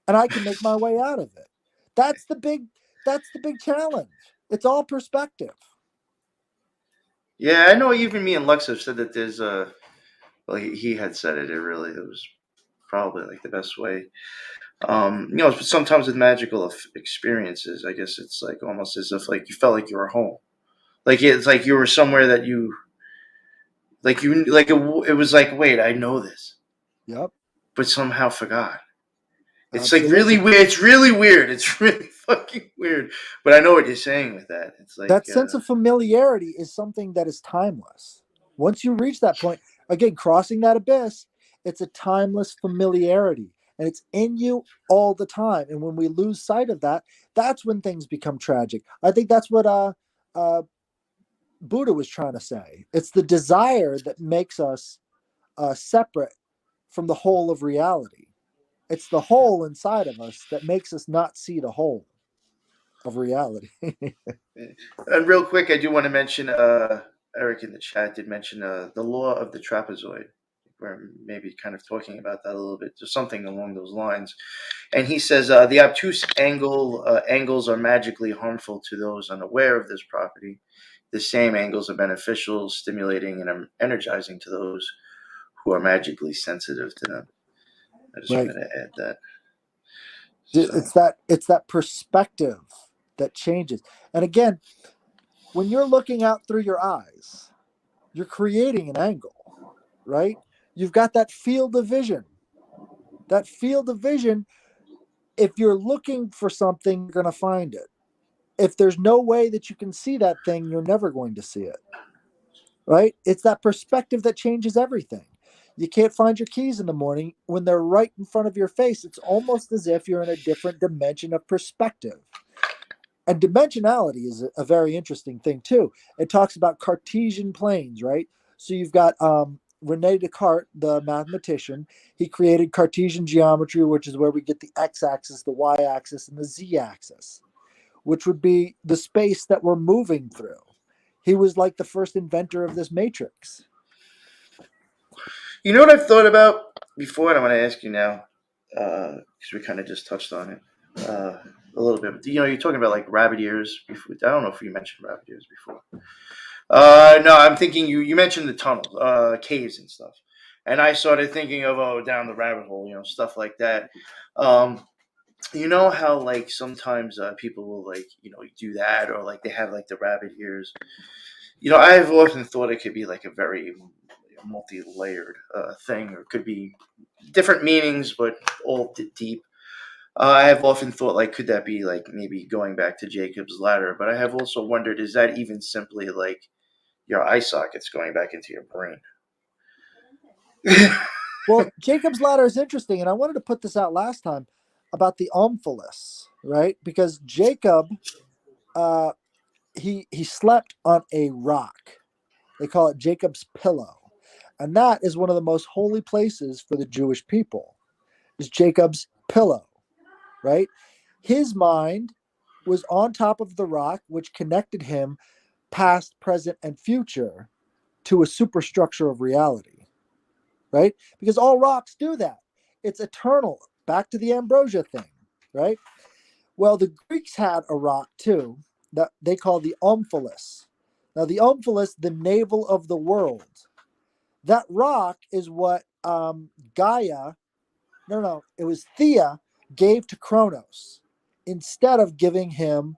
and I can make my way out of it. That's the big that's the big challenge. It's all perspective. yeah, I know. Even me and Lux have said that there's a. Well, he had said it. It was probably like the best way. Sometimes with magical experiences, I guess it's like almost as if like you felt like you were home. Like it's like you were somewhere that it was like, wait, I know this, Yep, but somehow forgot. It's like really absolutely. weird. It's really weird. It's really fucking weird. But I know what you're saying with that. It's like, That sense of familiarity is something that is timeless. Once you reach that point, again, crossing that abyss, it's a timeless familiarity and it's in you all the time. And when we lose sight of that, that's when things become tragic. I think that's what uh, Buddha was trying to say. It's the desire that makes us separate from the whole of reality. It's the whole inside of us that makes us not see the whole of reality. and real quick, I do want to mention. Eric in the chat did mention the law of the trapezoid. We're maybe kind of talking about that a little bit, just something along those lines. And he says the obtuse angles are magically harmful to those unaware of this property. The same angles are beneficial, stimulating, and energizing to those who are magically sensitive to them. I just Right. wanted to add that. So It's that perspective that changes. And again, when you're looking out through your eyes, you're creating an angle, right? You've got that field of vision. That field of vision, if you're looking for something, you're going to find it. If there's no way that you can see that thing, you're never going to see it, right? It's that perspective that changes everything. You can't find your keys in the morning when they're right in front of your face. It's almost as if you're in a different dimension of perspective. And dimensionality is a very interesting thing too. It talks about Cartesian planes, right? So you've got Rene Descartes, the mathematician. He created Cartesian geometry, which is where we get the x-axis, the y-axis, and the z-axis, which would be the space that we're moving through. He was like the first inventor of this matrix. you know what I've thought about before, and I want to ask you now, because we kind of just touched on it a little bit. You're talking about like rabbit ears. Before. I don't know if you mentioned rabbit ears before. No, I'm thinking you mentioned the tunnels, caves and stuff, and I started thinking of down the rabbit hole, stuff like that. Um, you know how like sometimes people will like do that, or like they have like the rabbit ears, I've often thought it could be like a very multi-layered thing, or it could be different meanings, but all deep. I have often thought, like, could that be like maybe going back to Jacob's ladder? But I have also wondered, is that even simply like your eye sockets going back into your brain? Well, Jacob's ladder is interesting, and I wanted to put this out last time about the omphalos, right? Because Jacob, uh, he slept on a rock. They call it Jacob's pillow, and that is one of the most holy places for the Jewish people. Is Jacob's pillow, right? His mind was on top of the rock, which connected him past, present, and future to a superstructure of reality, right? Because all rocks do that. It's eternal. Back to the ambrosia thing, right? Well, the Greeks had a rock too that they call the omphalos. Now, the omphalos, the navel of the world. That rock is what Gaia, no, it was Thea gave to Kronos instead of giving him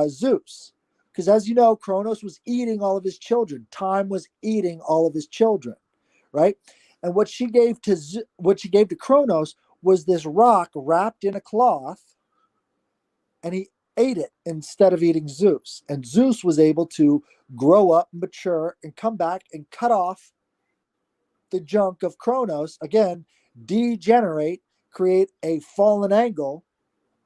Zeus. Because as you know, Kronos was eating all of his children. Time was eating all of his children, right? And what she gave to Kronos was this rock wrapped in a cloth, and he ate it instead of eating Zeus. And Zeus was able to grow up, mature, and come back and cut off the junk of Kronos again, degenerate, create a fallen angle.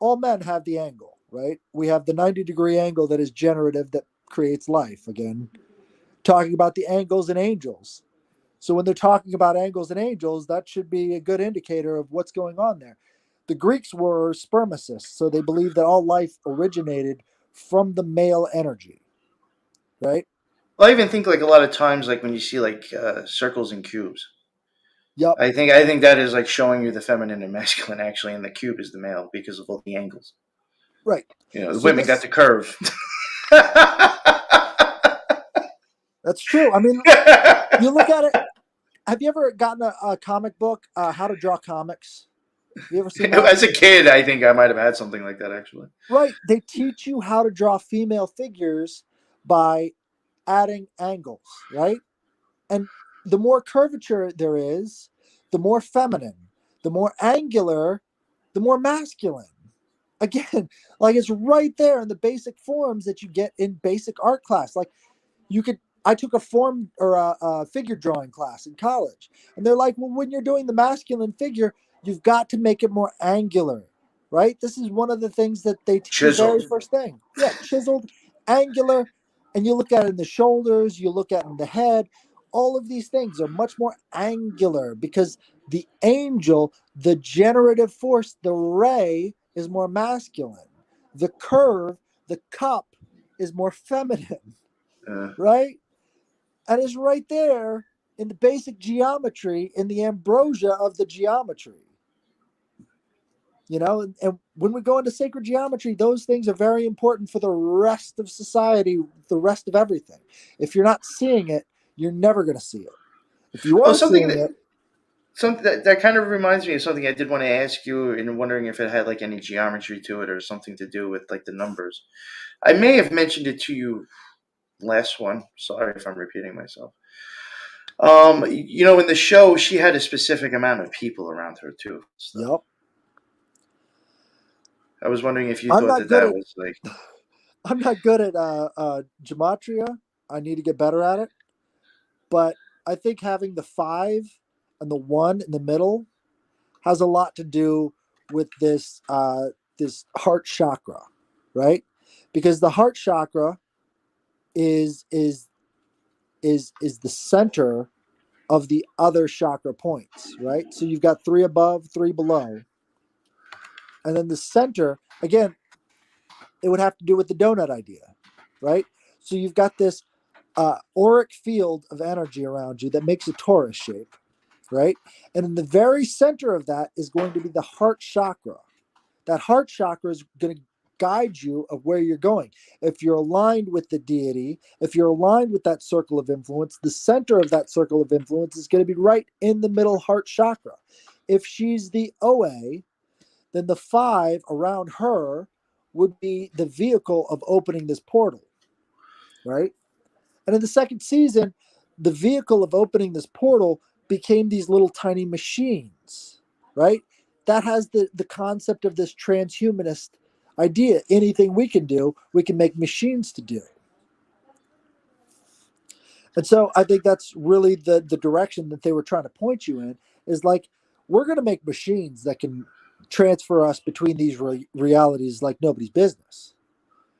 All men have the angle, right? We have the 90-degree angle that is generative that creates life. Again, talking about the angles and angels. So when they're talking about angles and angels, that should be a good indicator of what's going on there. The Greeks were spermicists, so they believed that all life originated from the male energy, right? Well, I even think like a lot of times, like when you see like circles and cubes, Yep, I think that is like showing you the feminine and masculine actually, and the cube is the male because of all the angles. right. The So women got this the curve. that's true. I mean, you look at it. Have you ever gotten a comic book, How to Draw Comics? Have you ever seen that? As a kid, I think I might have had something like that actually. Right. They teach you how to draw female figures by adding angles, right? And the more curvature there is, the more feminine, the more angular, the more masculine. Again, like it's right there in the basic forms that you get in basic art class. Like you could, I took a form or a figure drawing class in college, and they're like, well, when you're doing the masculine figure, you've got to make it more angular, right? This is one of the things that they teach you very Chiseled. first thing. Yeah, chiseled, angular, and you look at it in the shoulders, you look at it in the head. All of these things are much more angular because the angel, the generative force, the ray is more masculine. The curve, the cup is more feminine, Uh, right? And it's right there in the basic geometry, in the ambrosia of the geometry. And when we go into sacred geometry, those things are very important for the rest of society, the rest of everything. If you're not seeing it, you're never going to see it. If you oh, are something seeing that it, something that kind of reminds me of something I did want to ask you, and wondering if it had like any geometry to it or something to do with like the numbers. I may have mentioned it to you last one. Sorry if I'm repeating myself. In the show, she had a specific amount of people around her too. Stuff. yep. I was wondering if you I'm thought not that good that at was like. I'm not good at gematria. I need to get better at it. But I think having the 5 and the 1 in the middle has a lot to do with this heart chakra, right? Because the heart chakra is the center of the other chakra points, right? So you've got 3 above, 3 below, and then the center again. It would have to do with the donut idea, right? So you've got this auric field of energy around you that makes a torus shape, right? And in the very center of that is going to be the heart chakra. That heart chakra is going to guide you of where you're going. If you're aligned with the deity, if you're aligned with that circle of influence, the center of that circle of influence is going to be right in the middle heart chakra. If she's the OA, then the 5 around her would be the vehicle of opening this portal, right? And in the second season, the vehicle of opening this portal became these little tiny machines, right? That has the concept of this transhumanist idea. Anything we can do, we can make machines to do. And so I think that's really the direction that they were trying to point you in, is like, we're going to make machines that can transfer us between these realities like nobody's business.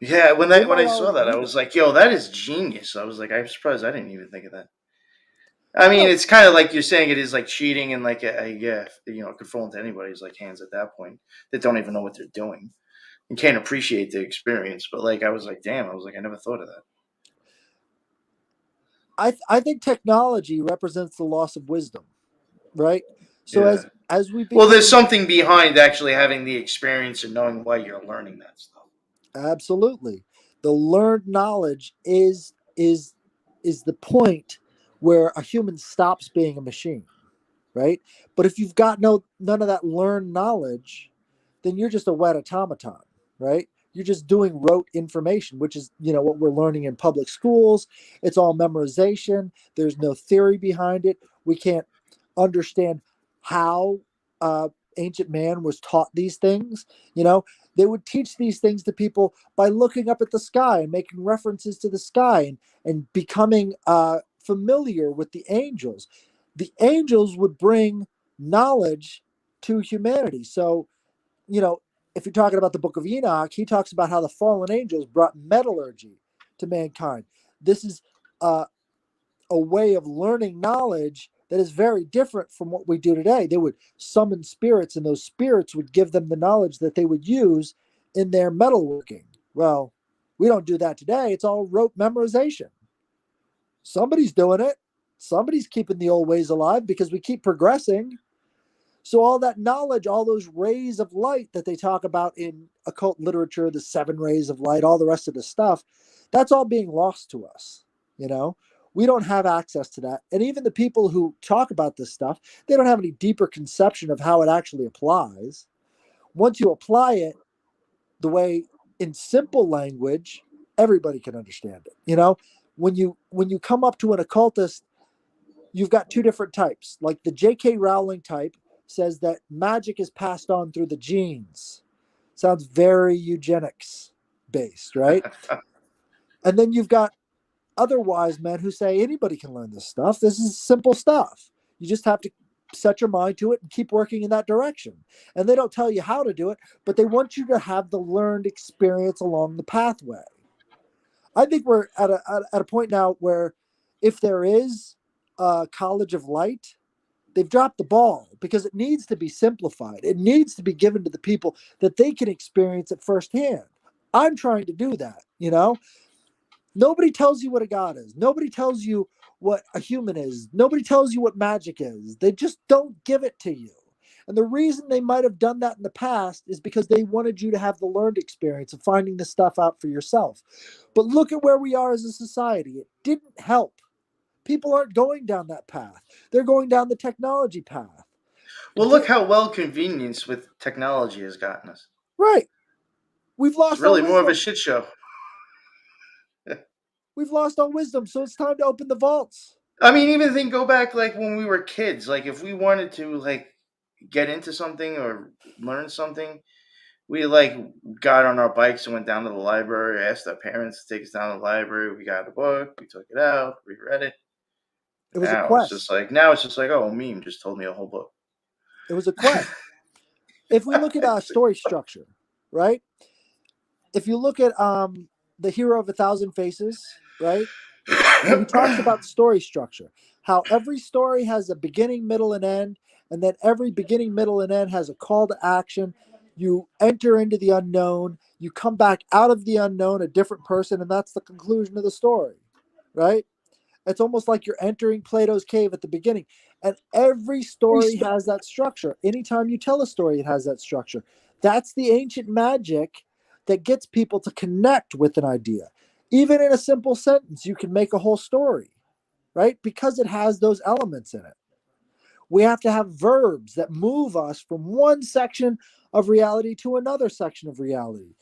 Yeah, when They when might I saw already that, I do was that. like, "Yo, that is genius." I was like, "I'm surprised I didn't even think of that." I mean, Oh, it's kind of like you're saying it is like cheating, and like yeah, it could fall into anybody's like hands at that point that don't even know what they're doing and can't appreciate the experience. But like, I was like, "Damn!" I was like, "I never thought of that." I think technology represents the loss of wisdom, right? So Yeah. as we Well, become there's something behind actually having the experience and knowing why you're learning that stuff. absolutely, the learned knowledge is the point where a human stops being a machine, right? But if you've got none of that learned knowledge, then you're just a wet automaton, right? You're just doing rote information, which is, what we're learning in public schools. It's all memorization. There's no theory behind it. We can't understand how ancient man was taught these things. They would teach these things to people by looking up at the sky and making references to the sky, and becoming familiar with the angels. The angels would bring knowledge to humanity. So, if you're talking about the book of Enoch, he talks about how the fallen angels brought metallurgy to mankind. This is a way of learning knowledge that is very different from what we do today. They would summon spirits, and those spirits would give them the knowledge that they would use in their metalworking. Well, we don't do that today. It's all rote memorization. Somebody's doing it. Somebody's keeping the old ways alive because we keep progressing. So all that knowledge, all those rays of light that they talk about in occult literature, the 7 rays of light, all the rest of the stuff, that's all being lost to us. You know, we don't have access to that. And even the people who talk about this stuff, they don't have any deeper conception of how it actually applies. Once you apply it the way, in simple language, everybody can understand it. When you come up to an occultist, you've got two different types. Like the J.K. Rowling type says that magic is passed on through the genes. Sounds very eugenics based, right? And then you've got other wise men who say anybody can learn this stuff. This is simple stuff. You just have to set your mind to it and keep working in that direction. And they don't tell you how to do it, but they want you to have the learned experience along the pathway. I think we're at a point now where, if there is a college of light, they've dropped the ball, because it needs to be simplified. It needs to be given to the people that they can experience it firsthand. I'm trying to do that. Nobody tells you what a god is. Nobody tells you what a human is. Nobody tells you what magic is. They just don't give it to you. And the reason they might have done that in the past is because they wanted you to have the learned experience of finding this stuff out for yourself. But look at where we are as a society. It didn't help. People aren't going down that path. They're going down the technology path. Well, look how well convenience with technology has gotten us. Right. We've It's lost all really more of a wisdom. shit show. We've lost all wisdom. So it's time to open the vaults. I mean, even think go back like when we were kids. Like if we wanted to like get into something or learn something, we like got on our bikes and went down to the library. Asked our parents to take us down to the library. We got a book. We took it out. We read it. It was a quest. Now it's just like, oh, a meme just told me a whole book. It was a quest. If we look at story structure, right? If you look at the Hero of a Thousand Faces, right? He talks about story structure, how every story has a beginning, middle, and end, and then every beginning, middle, and end has a call to action. You enter into the unknown, you come back out of the unknown a different person, and that's the conclusion of the story, right? It's almost like you're entering Plato's cave at the beginning. And every story has that structure. Anytime you tell a story, it has that structure. That's the ancient magic that gets people to connect with an idea. Even in a simple sentence, you can make a whole story, right? Because it has those elements in it. We have to have verbs that move us from one section of reality to another section of reality.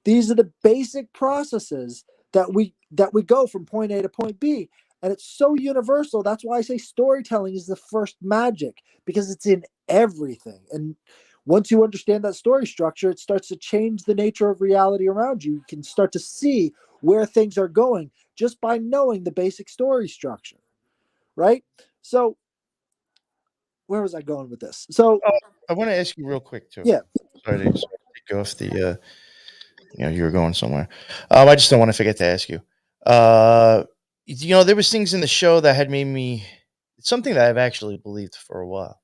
These are the basic processes that we that we go from point A to point B. And it's so universal. That's why I say storytelling is the first magic, because it's in everything. And once you understand that story structure, it starts to change the nature of reality around you. You can start to see where things are going just by knowing the basic story structure, right? So, where was I going with this? So, Oh, I want to ask you real quick too. yeah, Sorry to take off the. You were going somewhere. I just don't want to forget to ask you. There was things in the show that had made me. It's something that I've actually believed for a while.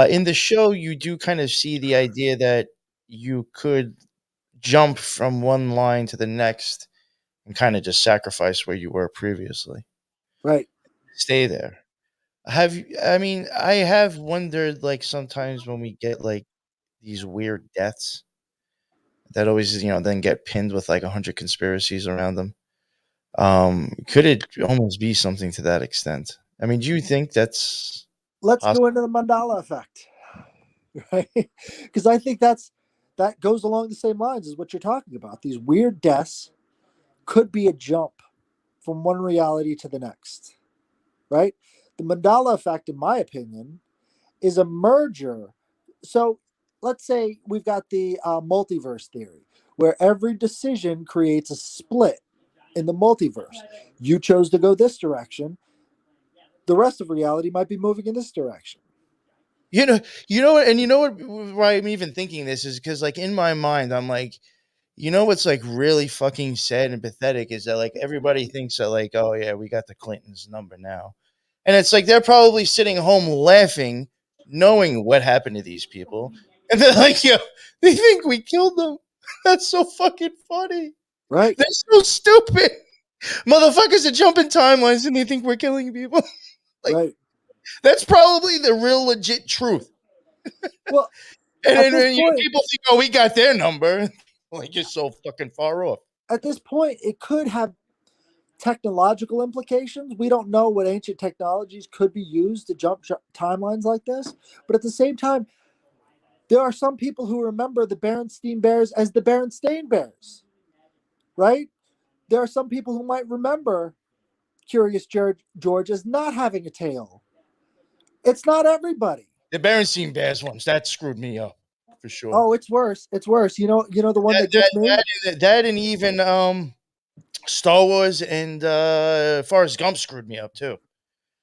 In the show, you do kind of see the idea that you could jump from one line to the next and kind of just sacrifice where you were previously. right. Stay there. I mean, I have wondered, like, sometimes when we get like these weird deaths that always, then get pinned with like 100 conspiracies around them. Could it almost be something to that extent? I mean, do you think that's Let's possible? go into the mandala effect, right? Because I think that goes along the same lines as what you're talking about. These weird deaths could be a jump from one reality to the next, right? The mandala effect, in my opinion, is a merger. So let's say we've got the multiverse theory, where every decision creates a split in the multiverse. You chose to go this direction. The rest of reality might be moving in this direction. You know, you know what, and you know what? Why I'm even thinking this is because, like, in my mind, I'm like, what's like really fucking sad and pathetic is that like everybody thinks that like, oh yeah, we got the Clintons' number now, and it's like they're probably sitting home laughing, knowing what happened to these people, and they're like, yo, they think we killed them. That's so fucking funny. Right, They're so stupid. Motherfuckers are jumping timelines and they think we're killing people. Like, right. that's probably the real legit truth. Well, And at then this point, people think, oh, we got their number. Like, you're so fucking far off. it could have technological implications. We don't know what ancient technologies could be used to jump timelines like this. But at the same time, there are some people who remember the Berenstein Bears as the Berenstain Bears, right? There are some people who might remember Curious George as not having a tail. It's not everybody. The Berenstein Bears ones, that screwed me up for sure. Oh, it's worse. It's worse. You know the one That, that that, gets me. that and even Star Wars and Forrest Gump screwed me up too.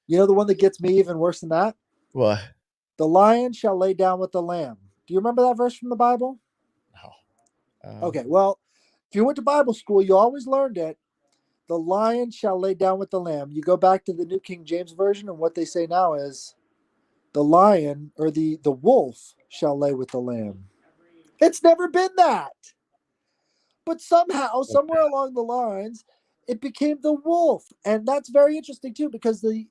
You know the one that gets me even worse than that. What? The lion shall lay down with the lamb. Do you remember that verse from the Bible? No. Okay, well, if you went to Bible school, you always learned it. The lion shall lay down with the lamb. You go back to the New King James Version, and what they say now is the lion or the wolf shall lay with the lamb. It's never been that. But somehow, somewhere along the lines, it became the wolf. And that's very interesting too, because the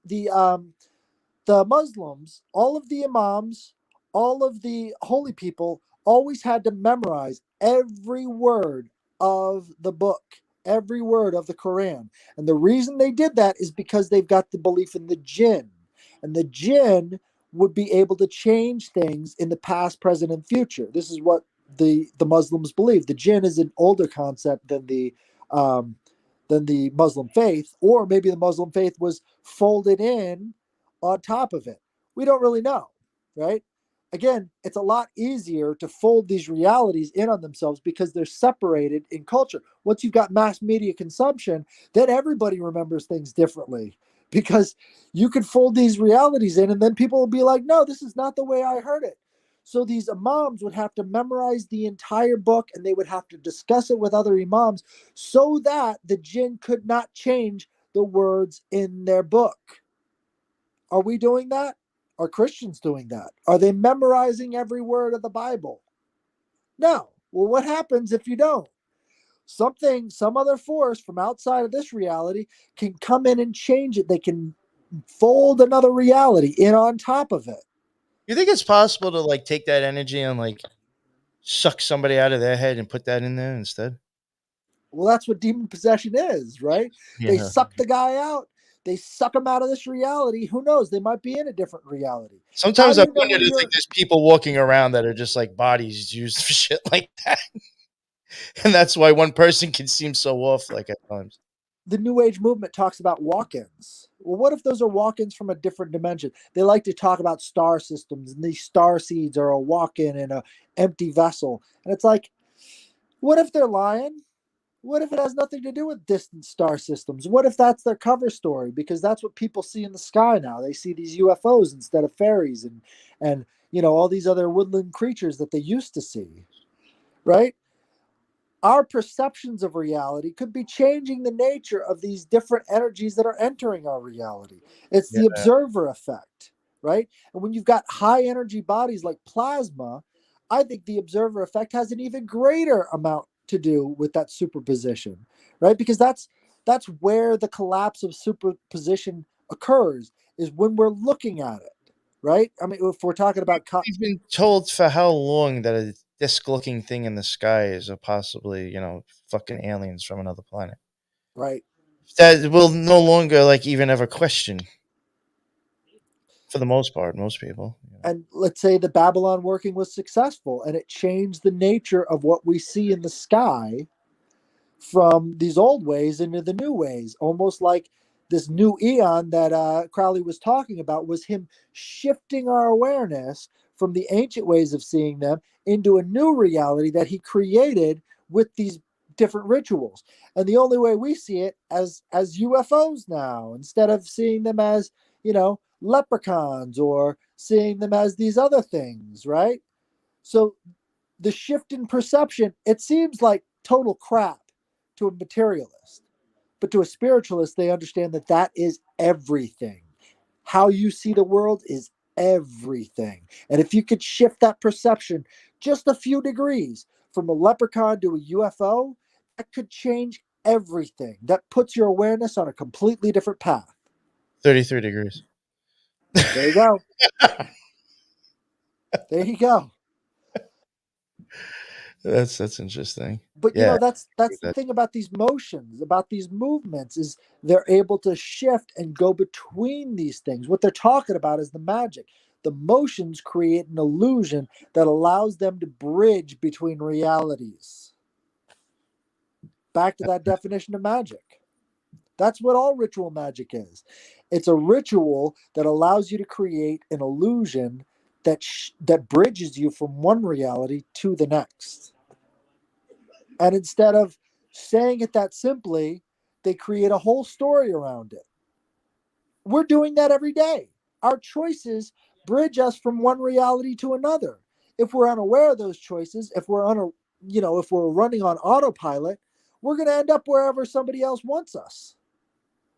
Muslims, all of the imams, all of the holy people always had to memorize every word of the book, every word of the Quran. And the reason they did that is because they've got the belief in the jinn. And the jinn would be able to change things in the past, present, and future. This is what the Muslims believe. The jinn is an older concept than the Muslim faith, or maybe the Muslim faith was folded in on top of it. We don't really know, right? Again, it's a lot easier to fold these realities in on themselves because they're separated in culture. Once you've got mass media consumption, then everybody remembers things differently because you could fold these realities in and then people will be like, no, this is not the way I heard it. So these imams would have to memorize the entire book and they would have to discuss it with other imams so that the jinn could not change the words in their book. Are we doing that? Are Christians doing that? Are they memorizing every word of the Bible? No. Well, what happens if you don't? Some other force from outside of this reality can come in and change it. They can fold another reality in on top of it. You think it's possible to like take that energy and like suck somebody out of their head and put that in there instead? Well, that's what demon possession is, right? They Yeah. suck the guy out. They suck him out of this reality. Who knows? They might be in a different reality. How Sometimes do I you know wonder when if like you're there's people walking around that are just like bodies used for shit like that, and that's why one person can seem so off like at times. the New Age movement talks about walk-ins. Well, what if those are walk-ins from a different dimension? They like to talk about star systems, and these star seeds are a walk-in in a empty vessel. And it's like, what if they're lying? What if it has nothing to do with distant star systems? What if that's their cover story? Because that's what people see in the sky now. They see these UFOs instead of fairies and all these other woodland creatures that they used to see, right? Our perceptions of reality could be changing the nature of these different energies that are entering our reality. It's Yeah. the observer effect, right? And when you've got high energy bodies like plasma, I think the observer effect has an even greater amount to do with that superposition, right? Because that's where the collapse of superposition occurs, is when we're looking at it, right? I mean, if we're talking about We've been told for how long that a disc-looking thing in the sky is a possibly, fucking aliens from another planet. right. That will no longer like even ever question. For the most part, most people. And let's say the Babylon working was successful and it changed the nature of what we see in the sky from these old ways into the new ways, almost like this new eon that Crowley was talking about was him shifting our awareness from the ancient ways of seeing them into a new reality that he created with these different rituals. And the only way we see it as UFOs now, instead of seeing them as, leprechauns or seeing them as these other things, right? So the shift in perception, it seems like total crap to a materialist, but to a spiritualist, they understand that that is everything. How you see the world is everything. And if you could shift that perception just a few degrees from a leprechaun to a UFO, that could change everything. That puts your awareness on a completely different path. 33 degrees. There you go. There you go. That's interesting. But Yeah. that's the thing about these motions, about these movements, is they're able to shift and go between these things. What they're talking about is the magic. The motions create an illusion that allows them to bridge between realities. Back to that definition of magic. That's what all ritual magic is. It's a ritual that allows you to create an illusion that bridges you from one reality to the next. And instead of saying it that simply, they create a whole story around it. We're doing that every day. Our choices bridge us from one reality to another. If we're unaware of those choices, if we're running on autopilot, we're going to end up wherever somebody else wants us.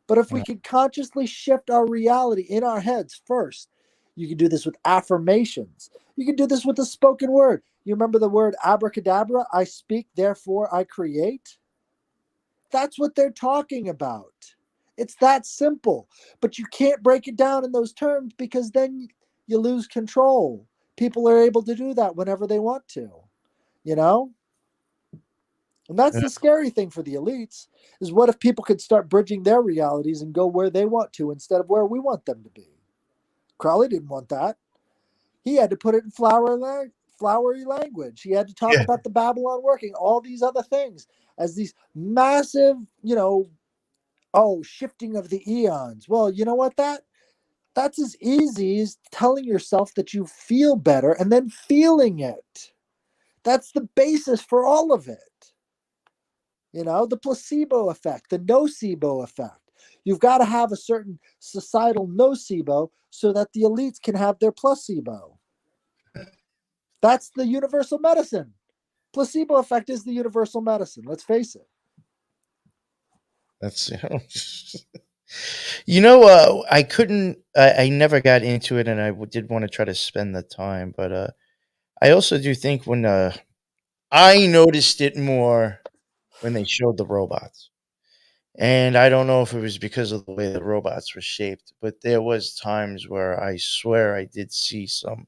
But if we can consciously shift our reality in our heads first, you can do this with affirmations. You can do this with the spoken word. You remember the word abracadabra? I speak, therefore I create. That's what they're talking about. It's that simple. But you can't break it down in those terms because then you lose control. People are able to do that whenever they want to, you know? And that's Yeah. the scary thing for the elites, is what if people could start bridging their realities and go where they want to instead of where we want them to be? Crowley didn't want that. He had to put it in flowery language. He had to talk Yeah. about the Babylon working, all these other things as these massive, shifting of the eons. Well, you know what? That's as easy as telling yourself that you feel better and then feeling it. That's the basis for all of it. The placebo effect, the nocebo effect. You've got to have a certain societal nocebo so that the elites can have their placebo. That's the universal medicine. Placebo effect is the universal medicine. Let's face it. That's I couldn't. I never got into it, and I did want to try to spend the time, but I also do think when I noticed it more when they showed the robots. And I don't know if it was because of the way the robots were shaped, but there was times where I swear I did see some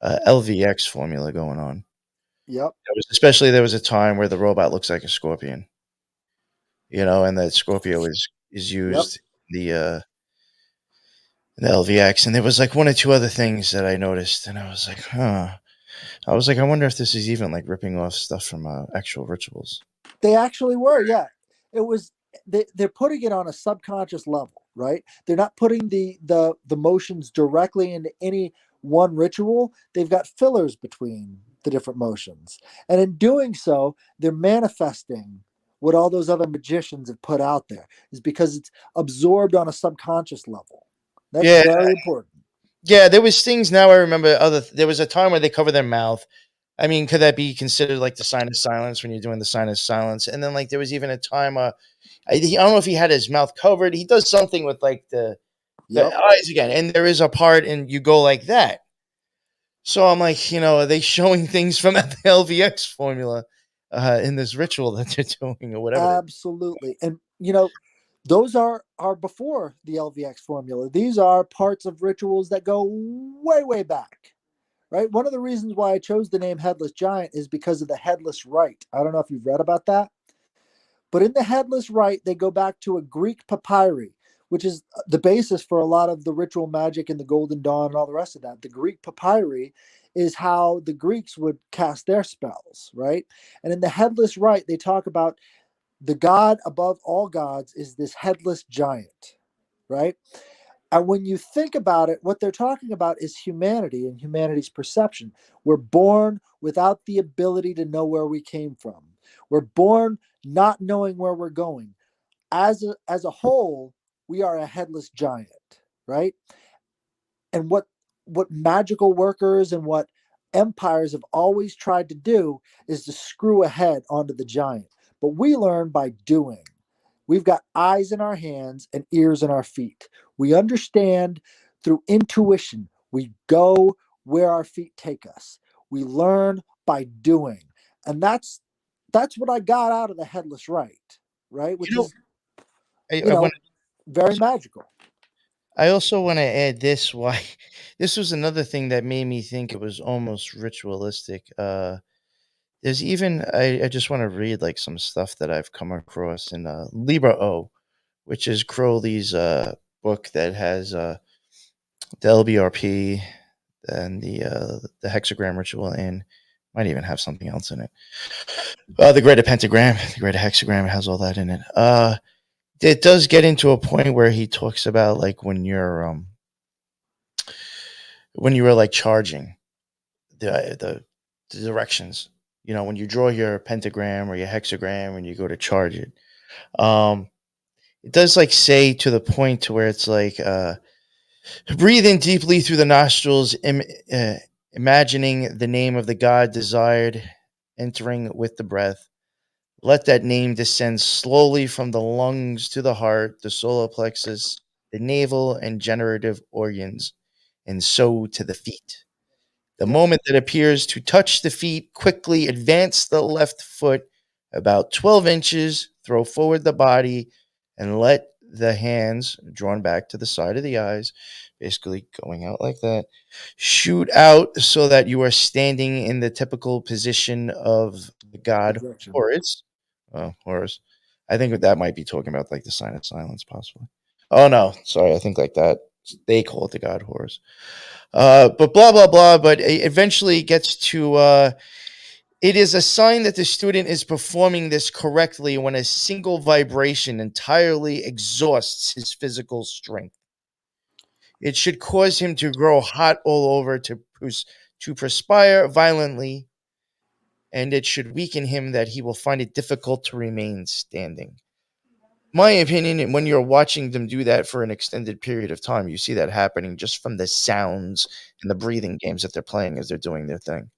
LVX formula going on. Yep. There was a time where the robot looks like a scorpion, and that Scorpio is Yep. used in the LVX, and there was like one or two other things that I noticed, and I was like, huh. I was like, I wonder if this is even like ripping off stuff from actual rituals. They actually were. Yeah. It was they're putting it on a subconscious level, right? They're not putting the motions directly into any one ritual. They've got fillers between the different motions, and in doing so, they're manifesting what all those other magicians have put out there, is because it's absorbed on a subconscious level. That's Yeah, very important. yeah. There was things. Now I remember other. There was a time where they cover their mouth. I mean, could that be considered like the sign of silence when you're doing the sign of silence? And then like there was even a time. I don't know if he had his mouth covered. He does something with like the Yep. eyes again, and there is a part, and you go like that. So I'm like, are they showing things from the LVX formula in this ritual that they're doing or whatever? Absolutely. And those are before the LVX formula. These are parts of rituals that go way, way back. Right? One of the reasons why I chose the name Headless Giant is because of the headless rite. I don't know if you've read about that, but in the headless rite, they go back to a Greek papyri, which is the basis for a lot of the ritual magic and the Golden Dawn and all the rest of that. The Greek papyri is how the Greeks would cast their spells, right? And in the headless rite, they talk about the god above all gods is this headless giant, right? And when you think about it, what they're talking about is humanity and humanity's perception. We're born without the ability to know where we came from. We're born not knowing where we're going. As a whole, we are a headless giant, right? And what magical workers and what empires have always tried to do is to screw a head onto the giant. But we learn by doing. We've got eyes in our hands and ears in our feet. We understand through intuition. We go where our feet take us. We learn by doing. And that's what I got out of the headless right? Which You know, is, I, you I want. know, very magical. I also want to add this. Why this was another thing that made me think it was almost ritualistic. There's even I just want to read like some stuff that I've come across in Libra O, which is Crowley's book that has the LBRP and the hexagram ritual, and might even have something else in it. The greater pentagram, the greater hexagram, it has all that in it. It does get into a point where he talks about like when you were like charging the directions. When you draw your pentagram or your hexagram and you go to charge it. Um, it does like say to the point to where it's like breathe in deeply through the nostrils, imagining the name of the God desired, entering with the breath. Let that name descend slowly from the lungs to the heart, the solar plexus, the navel and generative organs, and so to the feet. The Yep. moment that appears to touch the feet, quickly advance the left foot about 12 inches, throw forward the body, and let the hands, drawn back to the side of the eyes, basically going out like that, shoot out so that you are standing in the typical position of the god Projection. Horus. Oh, Horus. I think that might be talking about like the sign of silence, possibly. Oh, no. Sorry. I think like that. They call it the god Horus. But blah blah blah. But it eventually gets to it is a sign that the student is performing this correctly when a single vibration entirely exhausts his physical strength. It should cause him to grow hot all over, to perspire violently, and it should weaken him that he will find it difficult to remain standing. My opinion, when you're watching them do that for an extended period of time, you see that happening just from the sounds and the breathing games that they're playing as they're doing their thing.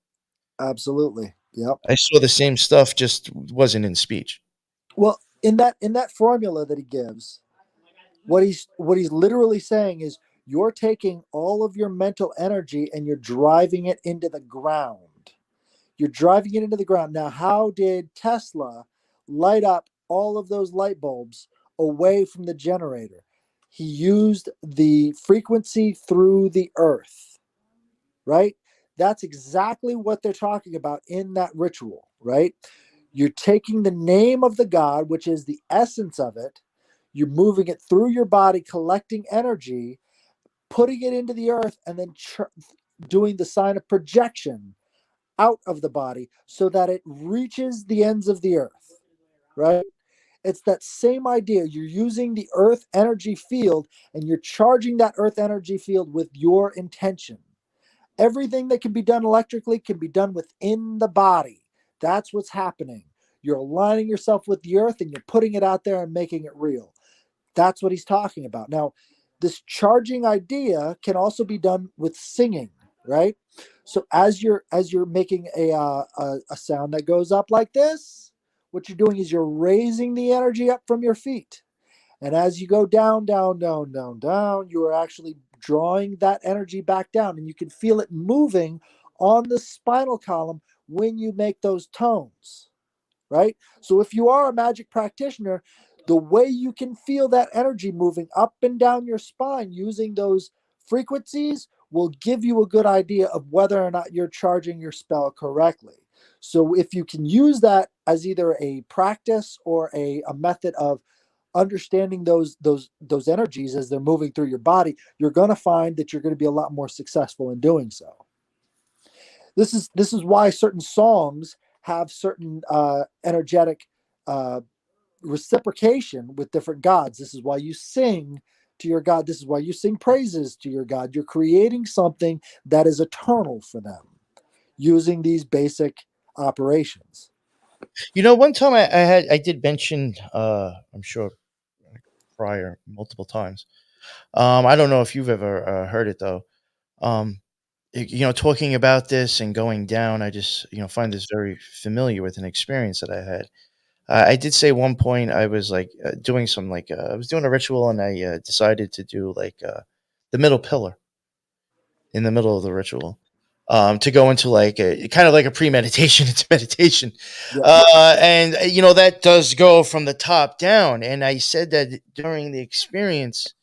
Absolutely. Yep. I saw the same stuff, just wasn't in speech. Well, in that formula that he gives, what he's literally saying is you're taking all of your mental energy and you're driving it into the ground. You're driving it into the ground. Now, how did Tesla light up all of those light bulbs away from the generator? He used the frequency through the earth, right? That's exactly what they're talking about in that ritual, right? You're taking the name of the god, which is the essence of it, you're moving it through your body, collecting energy, putting it into the earth, and then doing the sign of projection out of the body so that it reaches the ends of the earth, right? It's that same idea. You're using the earth energy field and you're charging that earth energy field with your intention. Everything that can be done electrically can be done within the body. That's what's happening. You're aligning yourself with the earth and you're putting it out there and making it real. That's what he's talking about. Now, this charging idea can also be done with singing, right? So as you're making a sound that goes up like this, what you're doing is you're raising the energy up from your feet. And as you go down, down, down, down, down, you are actually drawing that energy back down, and you can feel it moving on the spinal column when you make those tones, right? So if you are a magic practitioner, the way you can feel that energy moving up and down your spine using those frequencies will give you a good idea of whether or not you're charging your spell correctly. So if you can use that as either a practice or a method of understanding those energies as they're moving through your body, you're going to find that you're going to be a lot more successful in doing so. This is why certain songs have certain energetic uh, reciprocation with different gods. This is why you sing to your god. This is why you sing praises to your god. You're creating something that is eternal for them using these basic operations. One time I did mention, I'm sure prior multiple times. I don't know if you've ever heard it though. Um, talking about this and going down, I just find this very familiar with an experience that I had. I did say one point I was like doing some like I was doing a ritual and I decided to do like the middle pillar in the middle of the ritual. To go into like a kind of like a pre-meditation into meditation, Yeah. and that does go from the top down. And I said that during the experience,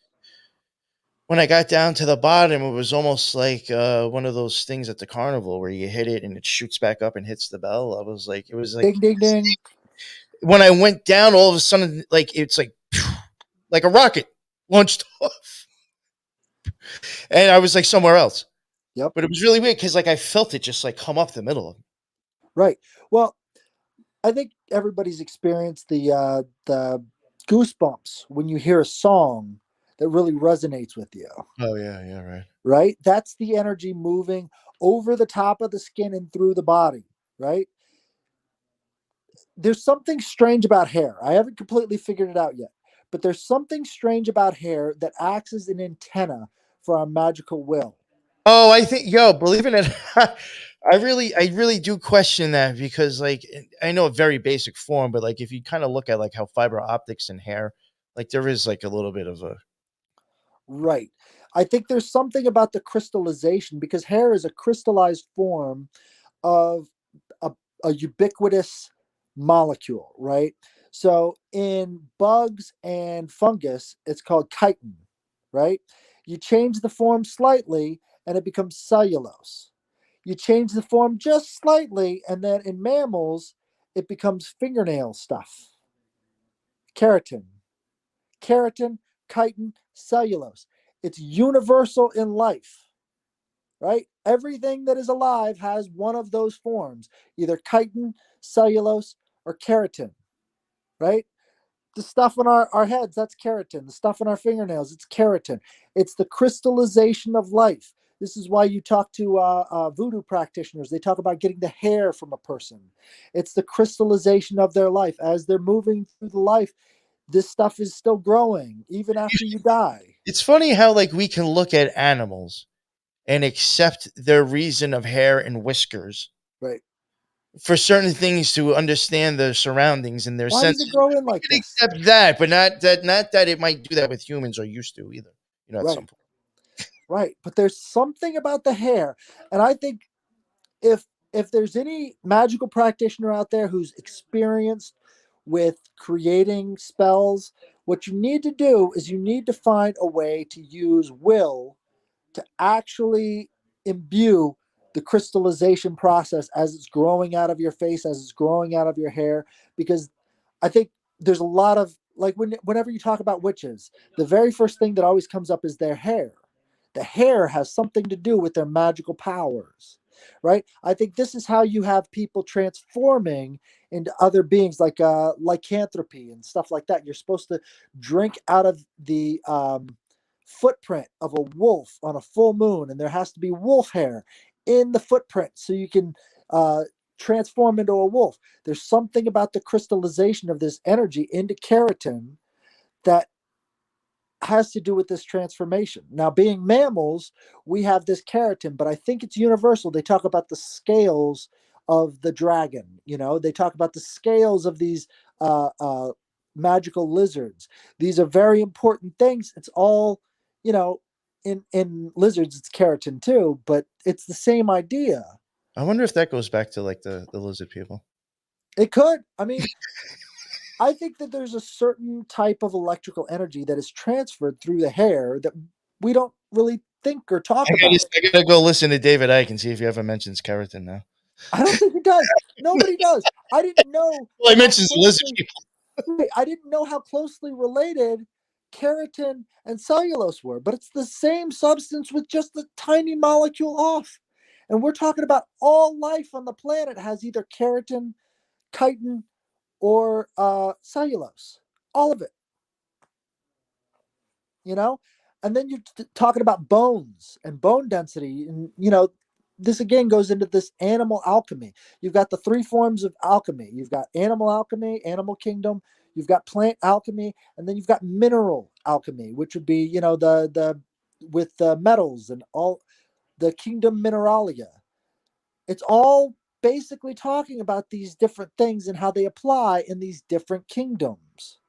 when I got down to the bottom, it was almost like one of those things at the carnival where you hit it and it shoots back up and hits the bell. I was like, it was like Ding, ding, ding. when I went down, all of a sudden, like it's like a rocket launched off, and I was like somewhere else. Yep. But it was really weird because like I felt it just like come up the middle of me. Right. Well, I think everybody's experienced the goosebumps when you hear a song that really resonates with you, Oh yeah, yeah, right. right? That's the energy moving over the top of the skin and through the body, right? There's something strange about hair. I haven't completely figured it out yet, but there's something strange about hair that acts as an antenna for our magical will. Oh, I think believe it or not, I really do question that because like I know a very basic form, but like if you kind of look at like how fiber optics and hair, like there is like a little bit of a Right. I think there's something about the crystallization because hair is a crystallized form of a, a ubiquitous molecule, right? So in bugs and fungus, it's called chitin, right? You change the form slightly and it becomes cellulose. You change the form just slightly, and then in mammals, it becomes fingernail stuff, keratin. Keratin, chitin, cellulose. It's universal in life, right? Everything that is alive has one of those forms, either chitin, cellulose, or keratin, right? The stuff on our heads, that's keratin. The stuff on our fingernails, it's keratin. It's the crystallization of life. This is why you talk to voodoo practitioners. They talk about getting the hair from a person. It's the crystallization of their life. As they're moving through the life, this stuff is still growing even after you die. It's funny how like we can look at animals and accept their reason of hair and whiskers Right. for certain things to understand their surroundings and their Why does it senses. grow in We like can this? accept that, but not that it might do that with humans or used to either. At some Right. point. Right. But there's something about the hair. And I think if if there's any magical practitioner out there who's experienced with creating spells, what you need to do is you need to find a way to use will to actually imbue the crystallization process as it's growing out of your face, as it's growing out of your hair, because I think there's a lot of like whenever you talk about witches, the very first thing that always comes up is their hair. The hair has something to do with their magical powers. right? I think this is how you have people transforming into other beings, like lycanthropy and stuff like that. You're supposed to drink out of the footprint of a wolf on a full moon, and there has to be wolf hair in the footprint so you can transform into a wolf. There's something about the crystallization of this energy into keratin that has to do with this transformation. Now, being mammals, we have this keratin, but I think it's universal. They talk about the scales of the dragon. They talk about the scales of these magical lizards. These are very important things. It's all, in lizards, it's keratin too, but it's the same idea. I wonder if that goes back to like the lizard people. It could. I mean, I think that there's a certain type of electrical energy that is transferred through the hair that we don't really think or talk about. I gotta go listen to David Icke and see if he ever mentions keratin now. I don't think he does. Nobody does. I didn't know. Well, he mentions lizard people. I didn't know how closely related keratin and cellulose were, but it's the same substance with just a tiny molecule off. And we're talking about all life on the planet has either keratin, chitin, or cellulose. All of it. And then you're talking about bones and bone density. And, this again goes into this animal alchemy. You've got the three forms of alchemy. You've got animal alchemy, animal kingdom. You've got plant alchemy, and then you've got mineral alchemy, which would be, the with the metals and all the kingdom mineralia. It's all basically talking about these different things and how they apply in these different kingdoms,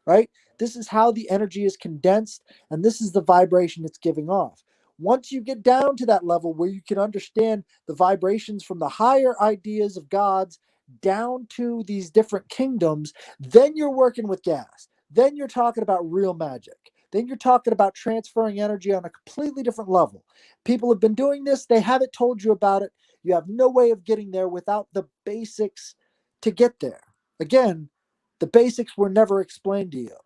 right? This is how the energy is condensed, and this is the vibration it's giving off. Once you get down to that level where you can understand the vibrations from the higher ideas of gods down to these different kingdoms, then you're working with gas. Then you're talking about real magic. Then you're talking about transferring energy on a completely different level. People have been doing this, they haven't told you about it. You have no way of getting there without the basics to get there. Again, the basics were never explained to you.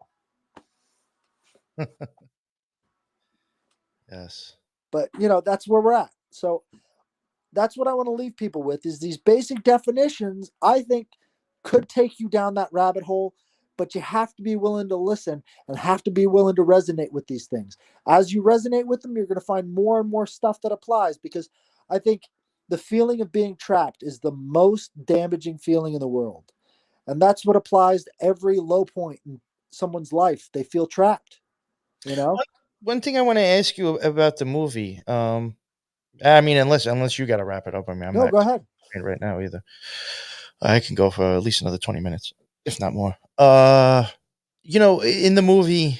Yes. But, that's where we're at. So that's what I want to leave people with is these basic definitions, I think, could take you down that rabbit hole, but you have to be willing to listen and have to be willing to resonate with these things. As you resonate with them, you're going to find more and more stuff that applies, because I think the feeling of being trapped is the most damaging feeling in the world. And that's what applies to every low point in someone's life. They feel trapped, One thing I want to ask you about the movie. I mean, unless you got to wrap it up. I mean, I'm No, not go ahead. right now either. I can go for at least another 20 minutes, if not more. In the movie,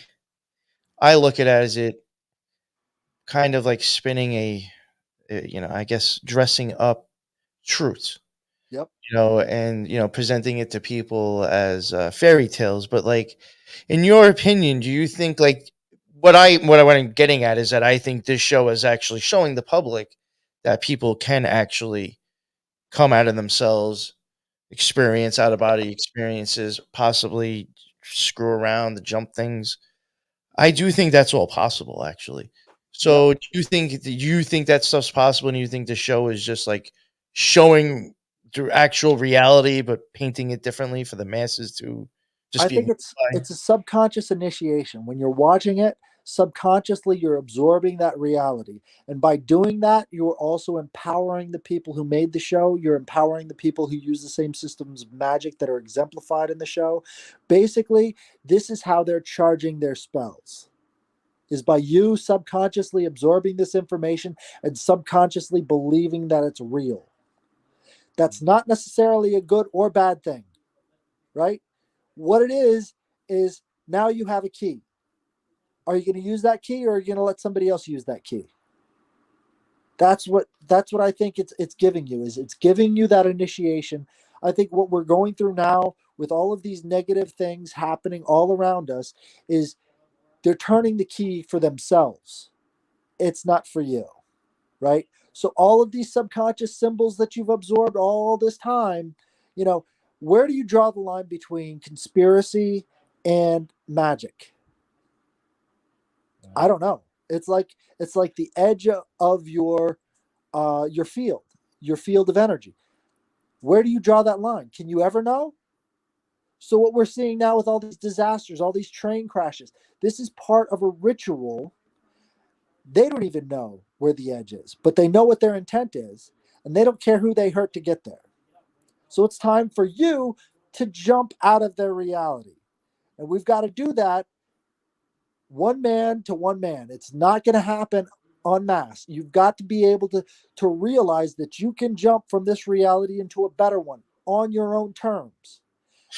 I look at it as it kind of like spinning I guess dressing up truth. Yep. And presenting it to people as fairy tales. But like, in your opinion, do you think like what I'm getting at is that I think this show is actually showing the public that people can actually come out of themselves, experience out of body experiences, possibly screw around, jump things. I do think that's all possible, actually. So, do you think that stuff's possible, and you think the show is just like showing through actual reality, but painting it differently for the masses to just I be think moved by? it's a subconscious initiation. When you're watching it, subconsciously you're absorbing that reality. And by doing that, you're also empowering the people who made the show. You're empowering the people who use the same systems of magic that are exemplified in the show. Basically, this is how they're charging their spells. Is by you subconsciously absorbing this information and subconsciously believing that it's real. That's not necessarily a good or bad thing, right? What it is now you have a key. Are you going to use that key, or are you going to let somebody else use that key? That's what I think it's giving you. Is it's giving you that initiation. I think what we're going through now with all of these negative things happening all around us is they're turning the key for themselves. It's not for you, right? So all of these subconscious symbols that you've absorbed all this time, where do you draw the line between conspiracy and magic? I don't know. It's like the edge of your field. your field of energy. Where do you draw that line? Can you ever know? So what we're seeing now with all these disasters, all these train crashes, this is part of a ritual. They don't even know where the edge is, but they know what their intent is, and they don't care who they hurt to get there. So it's time for you to jump out of their reality. And we've got to do that one man to one man. It's not going to happen en masse. You've got to be able to realize that you can jump from this reality into a better one on your own terms.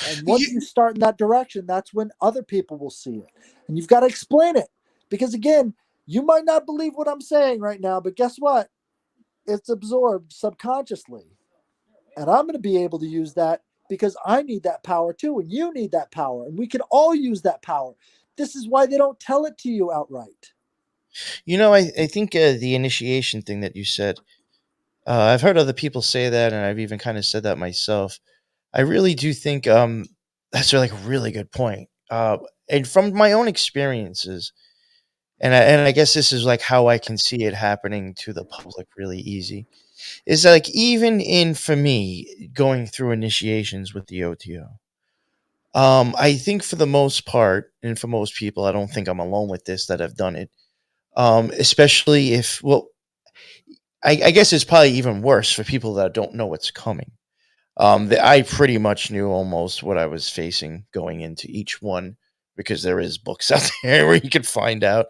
And once you start in that direction, that's when other people will see it. And you've got to explain it. Because again, you might not believe what I'm saying right now, but guess what? It's absorbed subconsciously. And I'm going to be able to use that because I need that power too. And you need that power. And we can all use that power. This is why they don't tell it to you outright. I think the initiation thing that you said, I've heard other people say that, and I've even kind of said that myself. I really do think that's like a really good point. And from my own experiences, and I guess this is like how I can see it happening to the public really easy, is that like even in for me going through initiations with the OTO. I think for the most part, and for most people, I don't think I'm alone with this that have done it. Especially if, well, I guess it's probably even worse for people that don't know what's coming. I pretty much knew almost what I was facing going into each one because there is books out there where you could find out.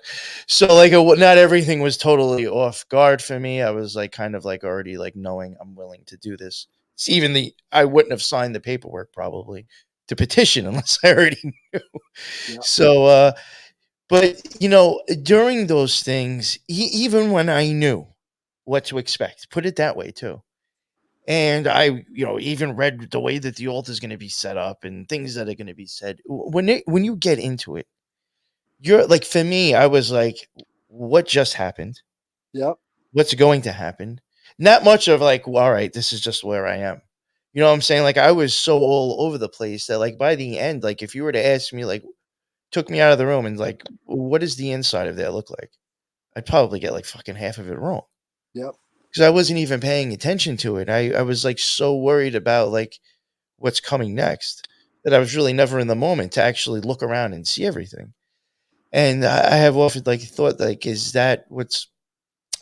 So like, not everything was totally off guard for me. I was like kind of like already like knowing I'm willing to do this. It's even I wouldn't have signed the paperwork probably to petition unless I already knew. Yep. So, but during those things, even when I knew what to expect, put it that way too. And I, even read the way that the altar is going to be set up and things that are going to be said. When you get into it, you're like, for me, I was like, what just happened? Yep. What's going to happen? Not much of like, well, all right, this is just where I am. You know what I'm saying? Like I was so all over the place that like by the end, like if you were to ask me, like took me out of the room and like, what does the inside of that look like? I'd probably get like fucking half of it wrong. Yep. Because I wasn't even paying attention to it. I was like so worried about like what's coming next that I was really never in the moment to actually look around and see everything. And I have often like thought like, is that what's,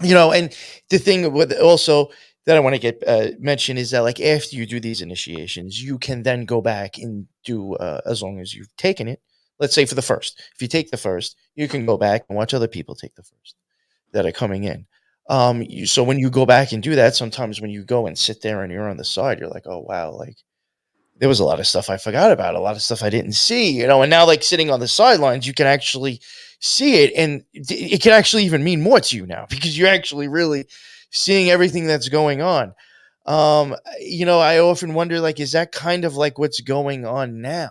and the thing with also that I want to get mentioned is that like after you do these initiations, you can then go back and do as long as you've taken it. Let's say for the first, if you take the first, you can go back and watch other people take the first that are coming in. So when you go back and do that, sometimes when you go and sit there and you're on the side, you're like, oh wow, like there was a lot of stuff I forgot about, a lot of stuff I didn't see, and now like sitting on the sidelines, you can actually see it, and it can actually even mean more to you now because you're actually really seeing everything that's going on. I often wonder, like, is that kind of like what's going on now?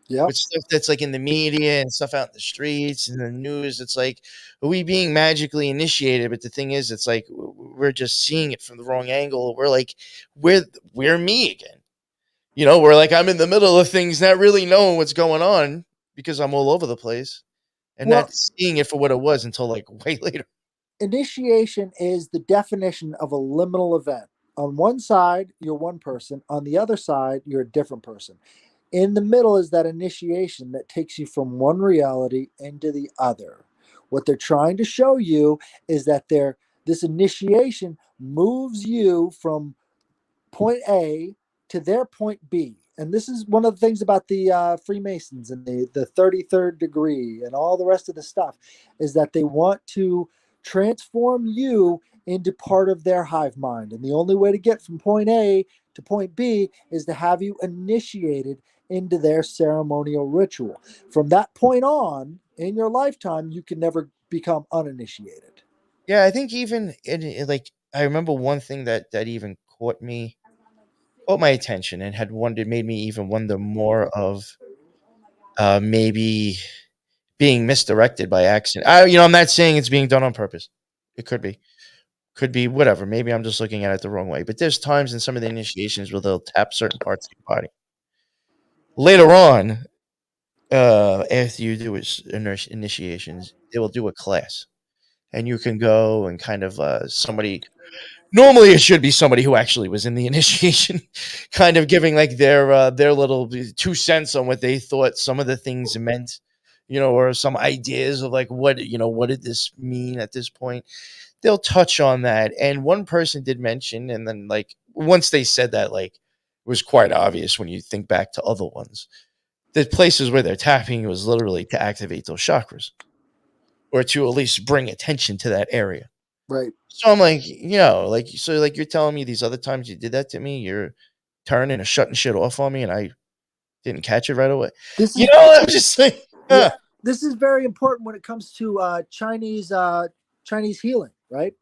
Yep. With stuff that's like in the media and stuff out in the streets and the news, it's like, are we being magically initiated? But the thing is, it's like we're just seeing it from the wrong angle. We're like, we're me again. We're like I'm in the middle of things, not really knowing what's going on because I'm all over the place and Well, not seeing it for what it was until like way later. initiation is the definition of a liminal event. On one side, you're one person. On the other side, you're a different person. In the middle is that initiation that takes you from one reality into the other. What they're trying to show you is that this initiation moves you from point A to their point B. And this is one of the things about the Freemasons and the 33rd degree and all the rest of the stuff is that they want to transform you into part of their hive mind. And the only way to get from point A to point B is to have you initiated into their ceremonial ritual. From that point on in your lifetime, you can never become uninitiated. Yeah, I think even like I remember one thing that even caught my attention and made me even wonder more of maybe being misdirected by accident. I'm not saying it's being done on purpose. It could be whatever. Maybe I'm just looking at it the wrong way. But there's times in some of the initiations where they'll tap certain parts of your body. Later on, after you do initiations, they will do a class, and you can go and kind of somebody Normally, it should be somebody who actually was in the initiation, kind of giving like their little 2 cents on what they thought some of the things meant, or some ideas of like what did this mean at this point. They'll touch on that, and one person did mention, and then like once they said that, like it was quite obvious when you think back to other ones. The places where they're tapping was literally to activate those chakras, or to at least bring attention to that area. Right. So I'm like, like you're telling me these other times you did that to me, you're turning and shutting shit off on me, and I didn't catch it right away. This is I'm just like, yeah, this is very important when it comes to Chinese healing, right?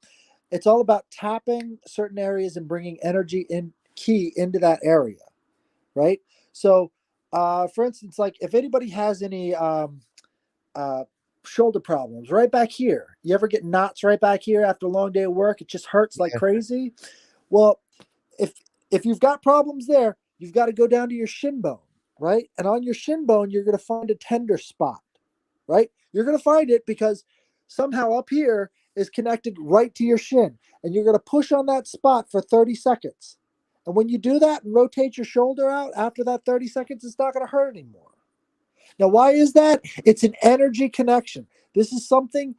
It's all about tapping certain areas and bringing energy in key into that area, right? So, for instance, like if anybody has any uh, shoulder problems, right back here, you ever get knots right back here after a long day of work? It just hurts like Yeah. crazy. Well, if you've got problems there, you've got to go down to your shin bone, right? And on your shin bone, you're going to find a tender spot, right? You're going to find it because somehow up here is connected right to your shin, and you're going to push on that spot for 30 seconds. And when you do that and rotate your shoulder out after that 30 seconds, it's not going to hurt anymore. Now, why is that? It's an energy connection. This is something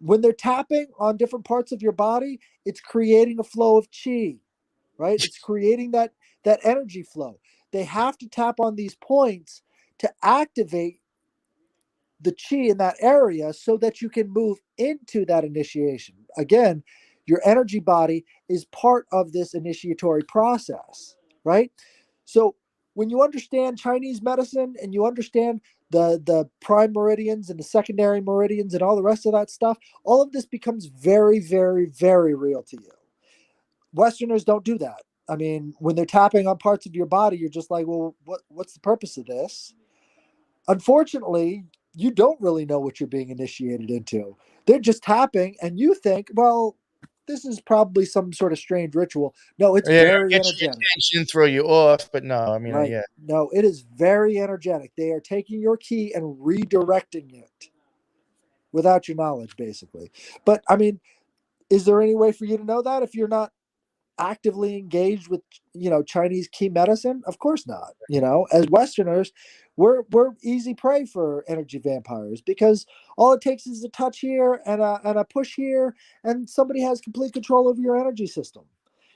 when they're tapping on different parts of your body, it's creating a flow of chi, right? It's creating that energy flow. They have to tap on these points to activate the chi in that area so that you can move into that initiation. Again, your energy body is part of this initiatory process, right? So when you understand Chinese medicine and you understand the prime meridians and the secondary meridians and all the rest of that stuff, all of this becomes very, very, very real to you. Westerners don't do that. I mean, when they're tapping on parts of your body, you're just like, well, what's the purpose of this? Unfortunately, you don't really know what you're being initiated into. They're just tapping, and you think, well, this is probably some sort of strange ritual. No, it's Yeah, very get your energetic. attention, throw you off, but no, I mean, Right. yeah. No, it is very energetic. They are taking your key and redirecting it without your knowledge, basically. But I mean, is there any way for you to know that if you're not actively engaged with Chinese key medicine? Of course not. As Westerners, we're easy prey for energy vampires because all it takes is a touch here and a push here, and somebody has complete control over your energy system.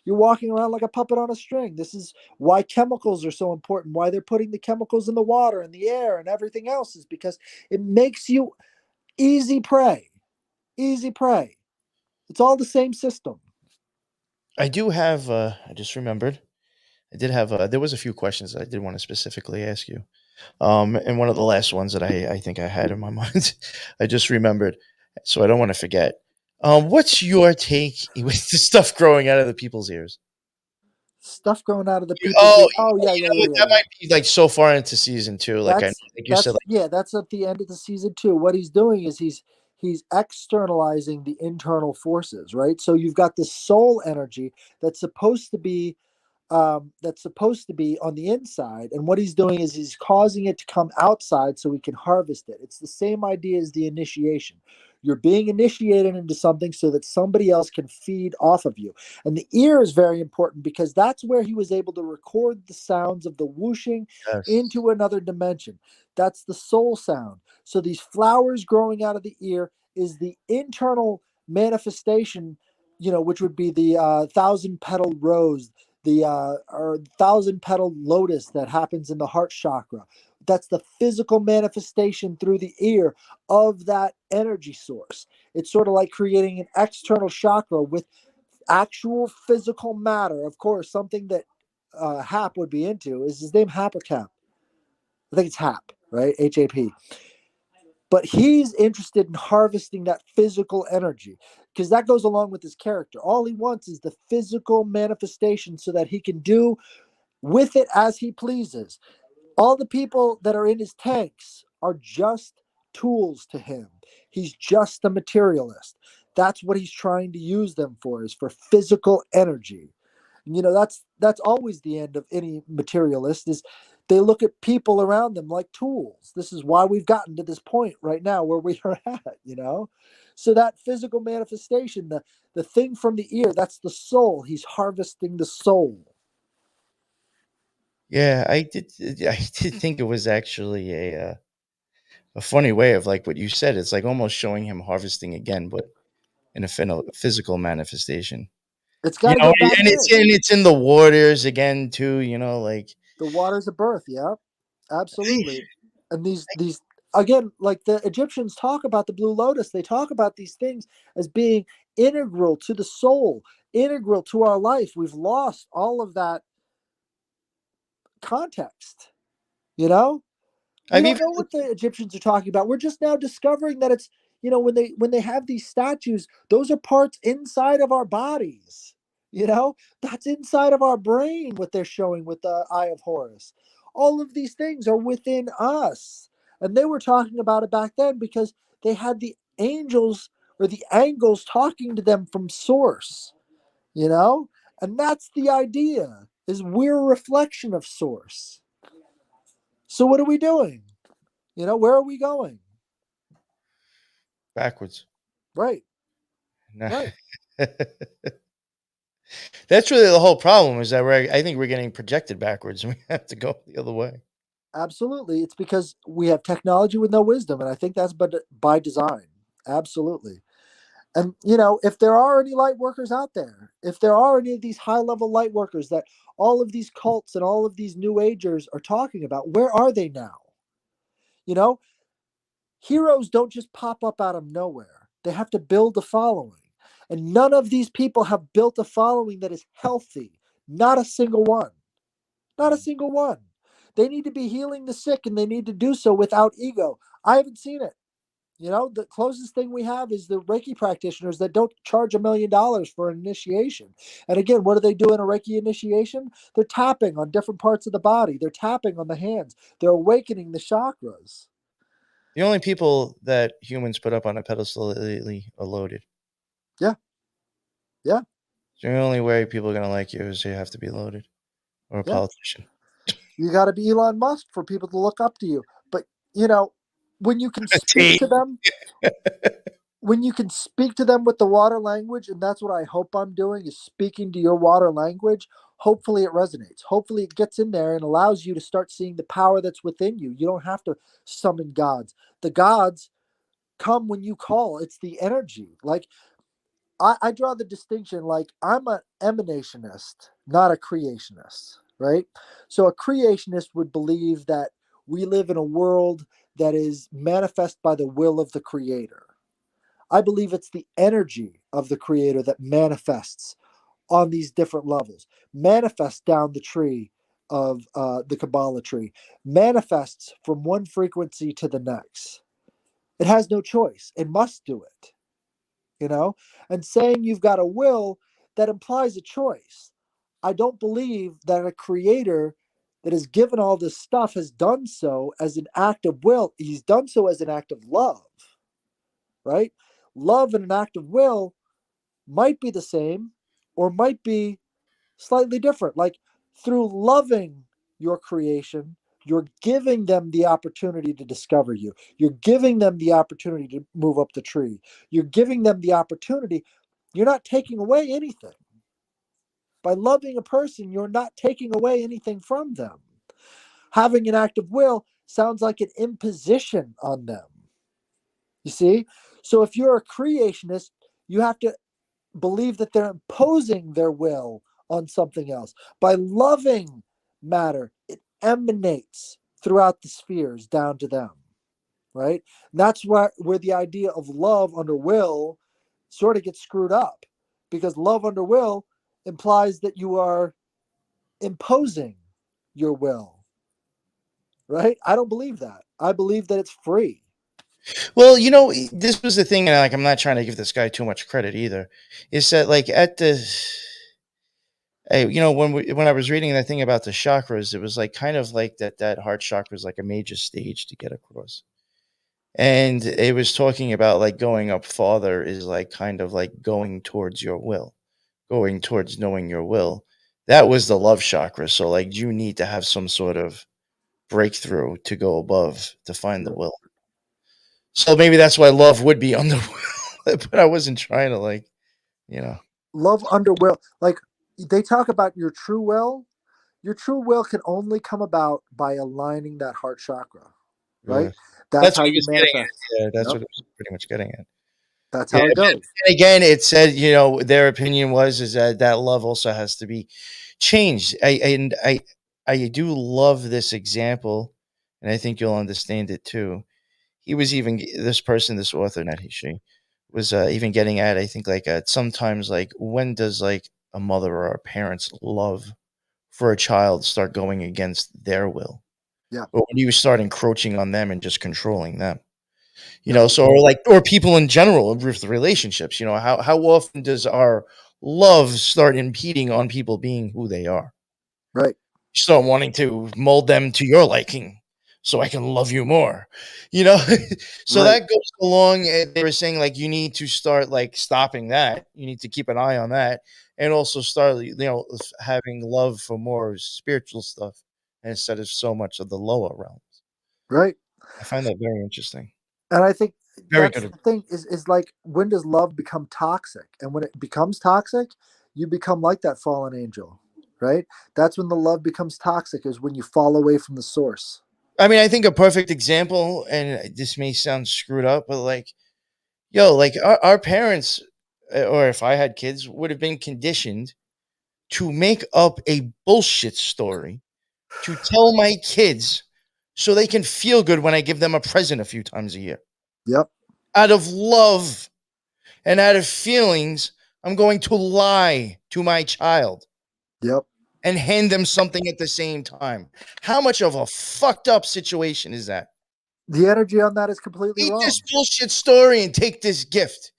You're walking around like a puppet on a string. This is why chemicals are so important, why they're putting the chemicals in the water and the air and everything else, is because it makes you easy prey. Easy prey. It's all the same system. I do have. I just remembered. I did have. There was a few questions that I did want to specifically ask you. And one of the last ones that I think I had in my mind, I just remembered, so I don't want to forget. What's your take with the stuff growing out of the people's ears? Stuff going out of the people's Oh, ear. Oh yeah, yeah, yeah, that yeah. might be like so far into season two. Like I, That's like you said, that's like yeah, that's at the end of the season 2. What he's doing is he's externalizing the internal forces, right? So you've got the soul energy that's supposed to be on the inside, and what he's doing is he's causing it to come outside so we can harvest it. It's the same idea as the initiation. You're being initiated into something so that somebody else can feed off of you. And the ear is very important because that's where he was able to record the sounds of the whooshing yes, into another dimension. That's the soul sound. So these flowers growing out of the ear is the internal manifestation, which would be the thousand petal rose, the or thousand petal lotus that happens in the heart chakra. That's the physical manifestation through the ear of that energy source. It's sort of like creating an external chakra with actual physical matter. Of course, something that Hap would be into. Is his name Hap or Cap? I think it's Hap, right? HAP. But he's interested in harvesting that physical energy because that goes along with his character. All he wants is the physical manifestation so that he can do with it as he pleases. All the people that are in his tanks are just tools to him. He's just a materialist. That's what he's trying to use them for, is for physical energy. That's always the end of any materialist, is They look at people around them like tools. This is why we've gotten to this point right now where we are at, you know? So that physical manifestation, the thing from the ear, that's the soul. He's harvesting the soul. Yeah, I did think it was actually a funny way of like what you said. It's like almost showing him harvesting again, but in a physical manifestation. It's got to go back And in. it's in the waters again too. Like The waters of birth, yeah. Absolutely. And these again, like the Egyptians talk about the blue lotus, they talk about these things as being integral to the soul, integral to our life. We've lost all of that context, you know? We I've don't even know what the Egyptians are talking about. We're just now discovering that it's, when they have these statues, those are parts inside of our bodies. That's inside of our brain what they're showing with the Eye of Horus. All of these things are within us. And they were talking about it back then because they had the angels or the angels talking to them from source, you know? And that's the idea, is we're a reflection of source. So what are we doing? Where are we going? backwards. Right, No. right. That's really the whole problem is that I think we're getting projected backwards and we have to go the other way. Absolutely. It's because we have technology with no wisdom. And I think that's by design. Absolutely. And, if there are any light workers out there, if there are any of these high level light workers that all of these cults and all of these new agers are talking about, where are they now? Heroes don't just pop up out of nowhere. They have to build a following. And none of these people have built a following that is healthy. Not a single one. Not a single one. They need to be healing the sick and they need to do so without ego. I haven't seen it. The closest thing we have is the Reiki practitioners that don't charge $1 million for an initiation. And again, what do they do in a Reiki initiation? They're tapping on different parts of the body. They're tapping on the hands. They're awakening the chakras. The only people that humans put up on a pedestal lately are loaded. Yeah. Yeah. So the only way people are going to like you is you have to be loaded or a Yeah. politician. You got to be Elon Musk for people to look up to you. But, when you can speak to them, with the water language, and that's what I hope I'm doing, is speaking to your water language, hopefully it resonates. Hopefully it gets in there and allows you to start seeing the power that's within you. You don't have to summon gods. The gods come when you call. It's the energy. Like, I draw the distinction, like I'm an emanationist, not a creationist, right? So a creationist would believe that we live in a world that is manifest by the will of the creator. I believe it's the energy of the creator that manifests on these different levels, manifests down the tree of the Kabbalah tree, manifests from one frequency to the next. It has no choice. It must do it, and saying you've got a will, that implies a choice. I don't believe that a creator that has given all this stuff has done so as an act of will. He's done so as an act of love, right? Love and an act of will might be the same or might be slightly different. Like, through loving your creation, you're giving them the opportunity to discover you. You're giving them the opportunity to move up the tree. You're giving them the opportunity. You're not taking away anything. By loving a person, you're not taking away anything from them. Having an act of will sounds like an imposition on them. You see? So if you're a creationist, you have to believe that they're imposing their will on something else. By loving matter, it emanates throughout the spheres down to them, right? And that's where the idea of love under will sort of gets screwed up, because love under will implies that you are imposing your will, right? I don't believe that. I believe that it's free. Well, this was the thing, and like I'm not trying to give this guy too much credit either. Is that like at the hey, when I was reading that thing about the chakras, it was like kind of like that heart chakra is like a major stage to get across. And it was talking about like going up farther is like kind of like going towards your will, going towards knowing your will. That was the love chakra. So like you need to have some sort of breakthrough to go above to find the will. So maybe that's why love would be under will, but I wasn't trying to like, you know. Love under will. Like they talk about your true will. Your true will can only come about by aligning that heart chakra, right? That's That's how what he you was getting at. manifest. Yeah, that's Yep. what it was pretty much getting at. That's Yeah, how it goes. and again, it said, their opinion is that that love also has to be changed. I do love this example, and I think you'll understand it too. He was even this person, this author, not he, she, was even getting at. I think like sometimes like when does like a mother or a parent's love for a child start going against their will? Yeah. Or when you start encroaching on them and just controlling them. Yeah. So or people in general with relationships, how often does our love start impeding on people being who they are? Right. You start wanting to mold them to your liking so I can love you more, so Right. that goes along. They were saying like you need to start like stopping that. You need to keep an eye on that, and also start having love for more spiritual stuff instead of so much of the lower realms. Right. I find that very interesting. And I think Very that's good. the thing is like when does love become toxic? And when it becomes toxic, you become like that fallen angel, right? That's when the love becomes toxic, is when you fall away from the source. I mean, I think a perfect example, and this may sound screwed up, but like, like our parents, or if I had kids, would have been conditioned to make up a bullshit story to tell my kids so they can feel good when I give them a present a few times a year. Yep. Out of love and out of feelings, I'm going to lie to my child Yep. and hand them something at the same time. How much of a fucked up situation is that? The energy on that is completely Eat wrong. this bullshit story and take this gift.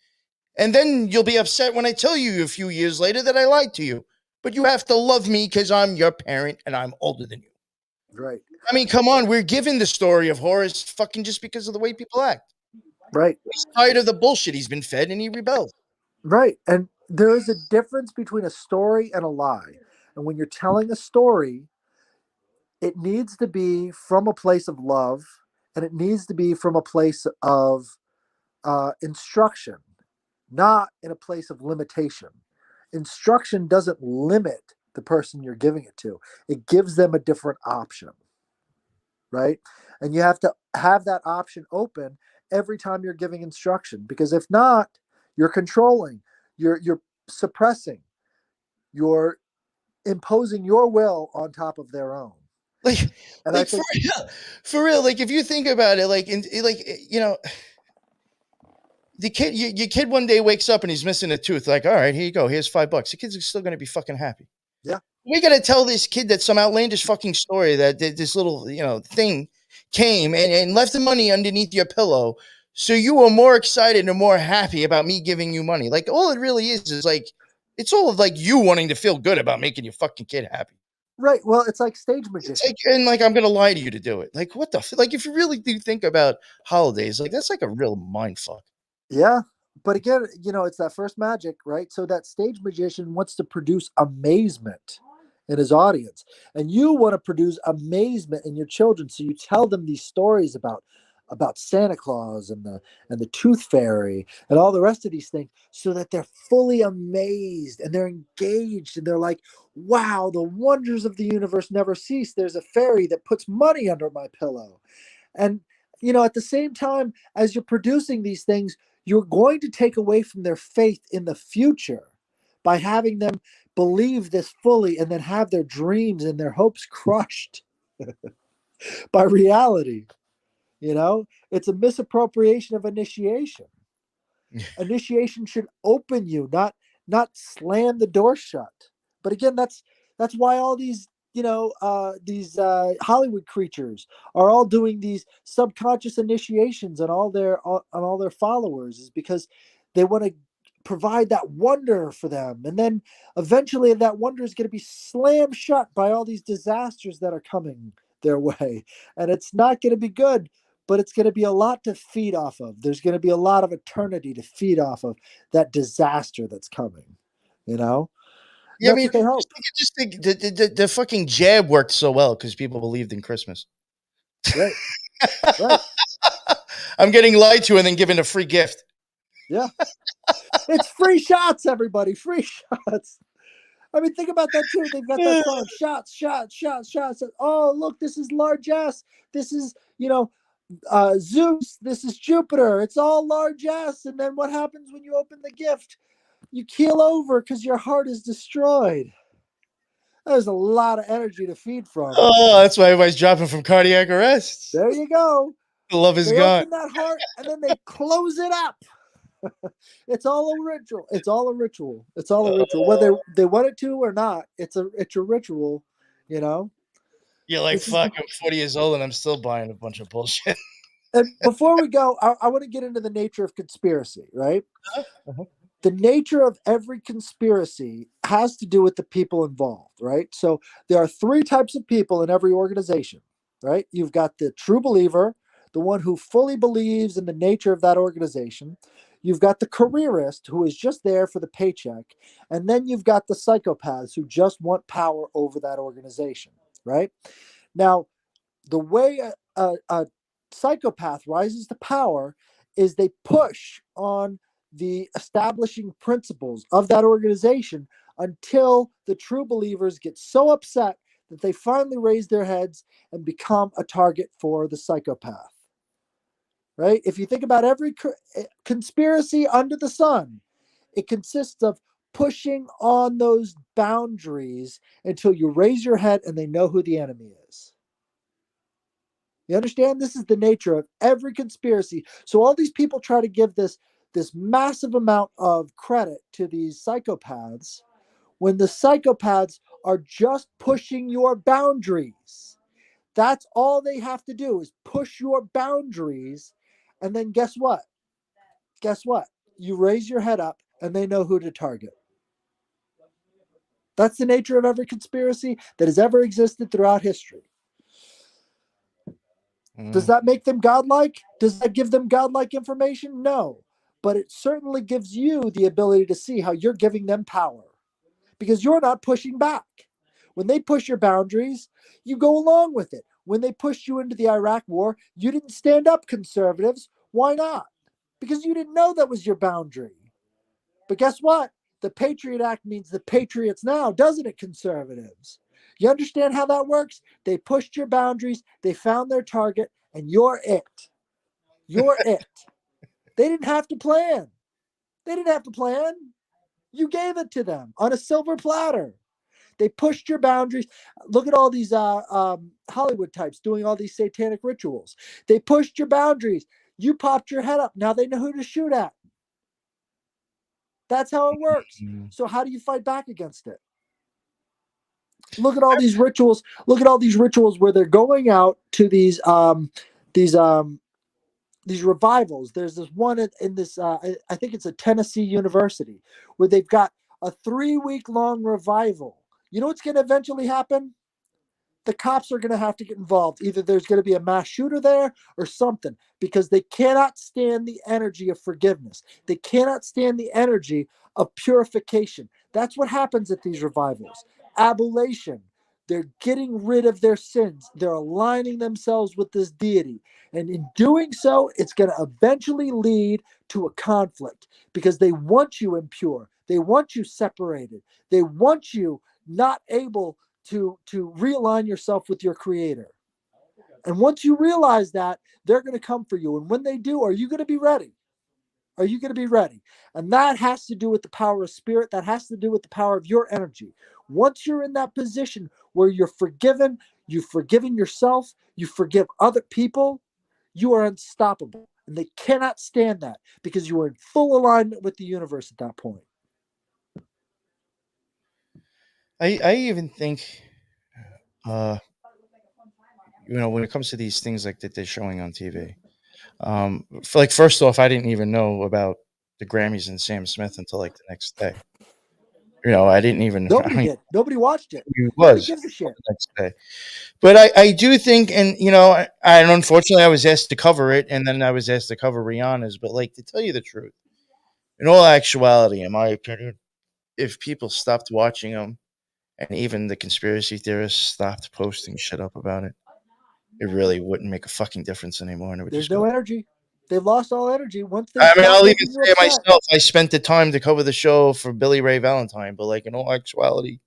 And then you'll be upset when I tell you a few years later that I lied to you. But you have to love me because I'm your parent and I'm older than you. Right. I mean, come on. We're given the story of Horace fucking just because of the way people act. Right. He's tired of the bullshit he's been fed and he rebels. Right. And there is a difference between a story and a lie. And when you're telling a story, it needs to be from a place of love, and it needs to be from a place of instruction, not in a place of limitation. Instruction doesn't limit the person you're giving it to, it gives them a different option, right? And you have to have that option open every time you're giving instruction, because if not, you're controlling, you're suppressing, you're imposing your will on top of their own. Like, And I like think for real, like if you think about it, like, the kid, your kid one day wakes up and he's missing a tooth. Like, all right, here you go. Here's $5. The kid's still going to be fucking happy. Yeah. We got to tell this kid that some outlandish fucking story that this little, thing came and left the money underneath your pillow. So you were more excited and more happy about me giving you money. Like, all it really is like, it's all of like you wanting to feel good about making your fucking kid happy. Right. Well, it's like stage It's magician. like, and like, I'm going to lie to you to do it. Like, what the, like, if you really do think about holidays, like, that's like a real mind fuck. Yeah. But again, it's that first magic, right? So that stage magician wants to produce amazement in his audience. And you want to produce amazement in your children. So you tell them these stories about Santa Claus and the Tooth Fairy and all the rest of these things, so that they're fully amazed and they're engaged and they're like, wow, the wonders of the universe never cease. There's a fairy that puts money under my pillow. And at the same time as you're producing these things, you're going to take away from their faith in the future by having them believe this fully and then have their dreams and their hopes crushed by reality. It's a misappropriation of initiation. Initiation should open you, not slam the door shut. But again, that's why all these Hollywood creatures are all doing these subconscious initiations on all their followers, is because they want to provide that wonder for them, and then eventually that wonder is going to be slammed shut by all these disasters that are coming their way, and it's not going to be good, but it's going to be a lot to feed off of. There's going to be a lot of eternity to feed off of that disaster that's coming. Yeah, I That's mean, what they hope. just think the fucking jab worked so well because people believed in Christmas. Right. Right. I'm getting lied to and then given a free gift. Yeah. It's free shots, everybody. Free shots. I mean, think about that too. They've got that song, shots, shots, shots, shots. Oh, look, this is largesse. This is, Zeus. This is Jupiter. It's all largesse. And then what happens when you open the gift? You keel over because your heart is destroyed. There's a lot of energy to feed from. Oh, that's why everybody's dropping from cardiac arrests. There you go. Love is They gone. open that heart and then they close it up. It's all a ritual. It's all a ritual. It's all a ritual. Whether they want it to or not, it's a ritual, you know. You're like, This is- fuck, I'm 40 years old and I'm still buying a bunch of bullshit. And before we go, I want to get into the nature of conspiracy, right? Uh-huh. The nature of every conspiracy has to do with the people involved, right? So there are three types of people in every organization, right? You've got the true believer, the one who fully believes in the nature of that organization. You've got the careerist who is just there for the paycheck. And then you've got the psychopaths who just want power over that organization, right? Now, the way a psychopath rises to power is they push on the establishing principles of that organization until the true believers get so upset that they finally raise their heads and become a target for the psychopath. Right? If you think about every conspiracy under the sun, it consists of pushing on those boundaries until you raise your head and they know who the enemy is. You understand? This is the nature of every conspiracy. So all these people try to give this massive amount of credit to these psychopaths when the psychopaths are just pushing your boundaries. That's all they have to do is push your boundaries. And then guess what? Guess what? You raise your head up and they know who to target. That's the nature of every conspiracy that has ever existed throughout history. Does that make them godlike? Does that give them godlike information? No. But it certainly gives you the ability to see how you're giving them power because you're not pushing back. When they push your boundaries, you go along with it. When they pushed you into the Iraq war, you didn't stand up, conservatives. Why not? Because you didn't know that was your boundary. But guess what? The Patriot Act means the Patriots now, doesn't it, conservatives? You understand how that works? They pushed your boundaries, they found their target, and you're it. You're it. They didn't have to plan. They didn't have to plan. You gave it to them on a silver platter. They pushed your boundaries. Look at all these Hollywood types doing all these satanic rituals. They pushed your boundaries. You popped your head up. Now they know who to shoot at. That's how it works. So how do you fight back against it? Look at all these rituals. Look at all these rituals where they're going out to these revivals. There's this one in this, I think it's a Tennessee university, where they've got a 3-week long revival. You know what's going to eventually happen? The cops are going to have to get involved. Either there's going to be a mass shooter there or something, because they cannot stand the energy of forgiveness. They cannot stand the energy of purification. That's what happens at these revivals. Abulation. They're getting rid of their sins. They're aligning themselves with this deity. And in doing so, it's going to eventually lead to a conflict because they want you impure. They want you separated. They want you not able to realign yourself with your creator. And once you realize that, they're going to come for you. And when they do, are you going to be ready? Are you going to be ready? And that has to do with the power of spirit. That has to do with the power of your energy. Once you're in that position where you're forgiven, you've forgiven yourself, you forgive other people, you are unstoppable. And they cannot stand that because you are in full alignment with the universe at that point. I even think, when it comes to these things like that they're showing on TV, first off, I didn't even know about the Grammys and Sam Smith until like the next day. I didn't even. Nobody did. Nobody watched it. It Nobody was gives a shit. the next day. But I do think, and and unfortunately, I was asked to cover it, and then I was asked to cover Rihanna's. But to tell you the truth, in all actuality, in my opinion, if people stopped watching them, and even the conspiracy theorists stopped posting shit up about it, it really wouldn't make a fucking difference anymore, and it would There's just be no like, energy. They've lost all energy once they I mean, stop I'll even making you say it upset. myself. I spent the time to cover the show for Billy Ray Valentine, but like in all actuality,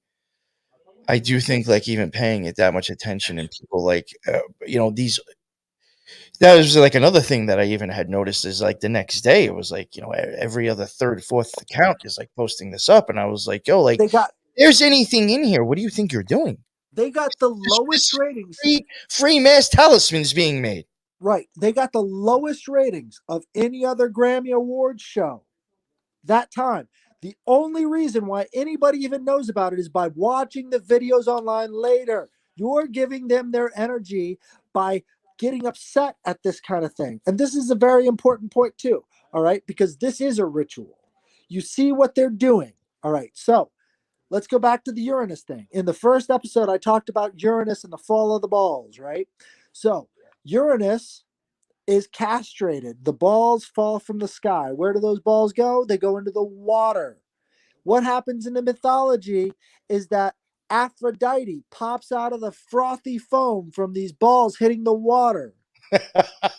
I do think like even paying it that much attention and people like these that was like another thing that I even had noticed is like the next day it was like every other third fourth account is like posting this up, and I was like, yo, like They got there's anything in here, what do you think you're doing? they got the There's lowest ratings. free mass talismans being made. Right. They got the lowest ratings of any other Grammy Awards show that time. The only reason why anybody even knows about it is by watching the videos online later. You're giving them their energy by getting upset at this kind of thing. And this is a very important point, too. All right. Because this is a ritual. You see what they're doing. All right. So let's go back to the Uranus thing. In the first episode, I talked about Uranus and the fall of the balls, right? So Uranus is castrated. The balls fall from the sky. Where do those balls go? They go into the water. What happens in the mythology is that Aphrodite pops out of the frothy foam from these balls hitting the water.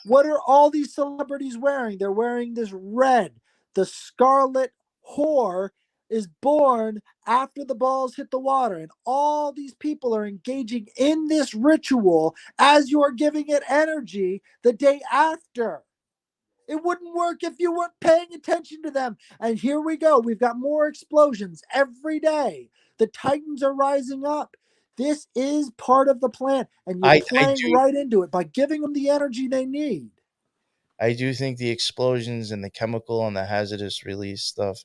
What are all these celebrities wearing? They're wearing this red. The scarlet whore is born after the balls hit the water. And all these people are engaging in this ritual as you are giving it energy the day after. It wouldn't work if you weren't paying attention to them. And here we go. We've got more explosions every day. The Titans are rising up. This is part of the plan. And you're I playing do right into it by giving them the energy they need. I do think the explosions and the chemical and the hazardous release stuff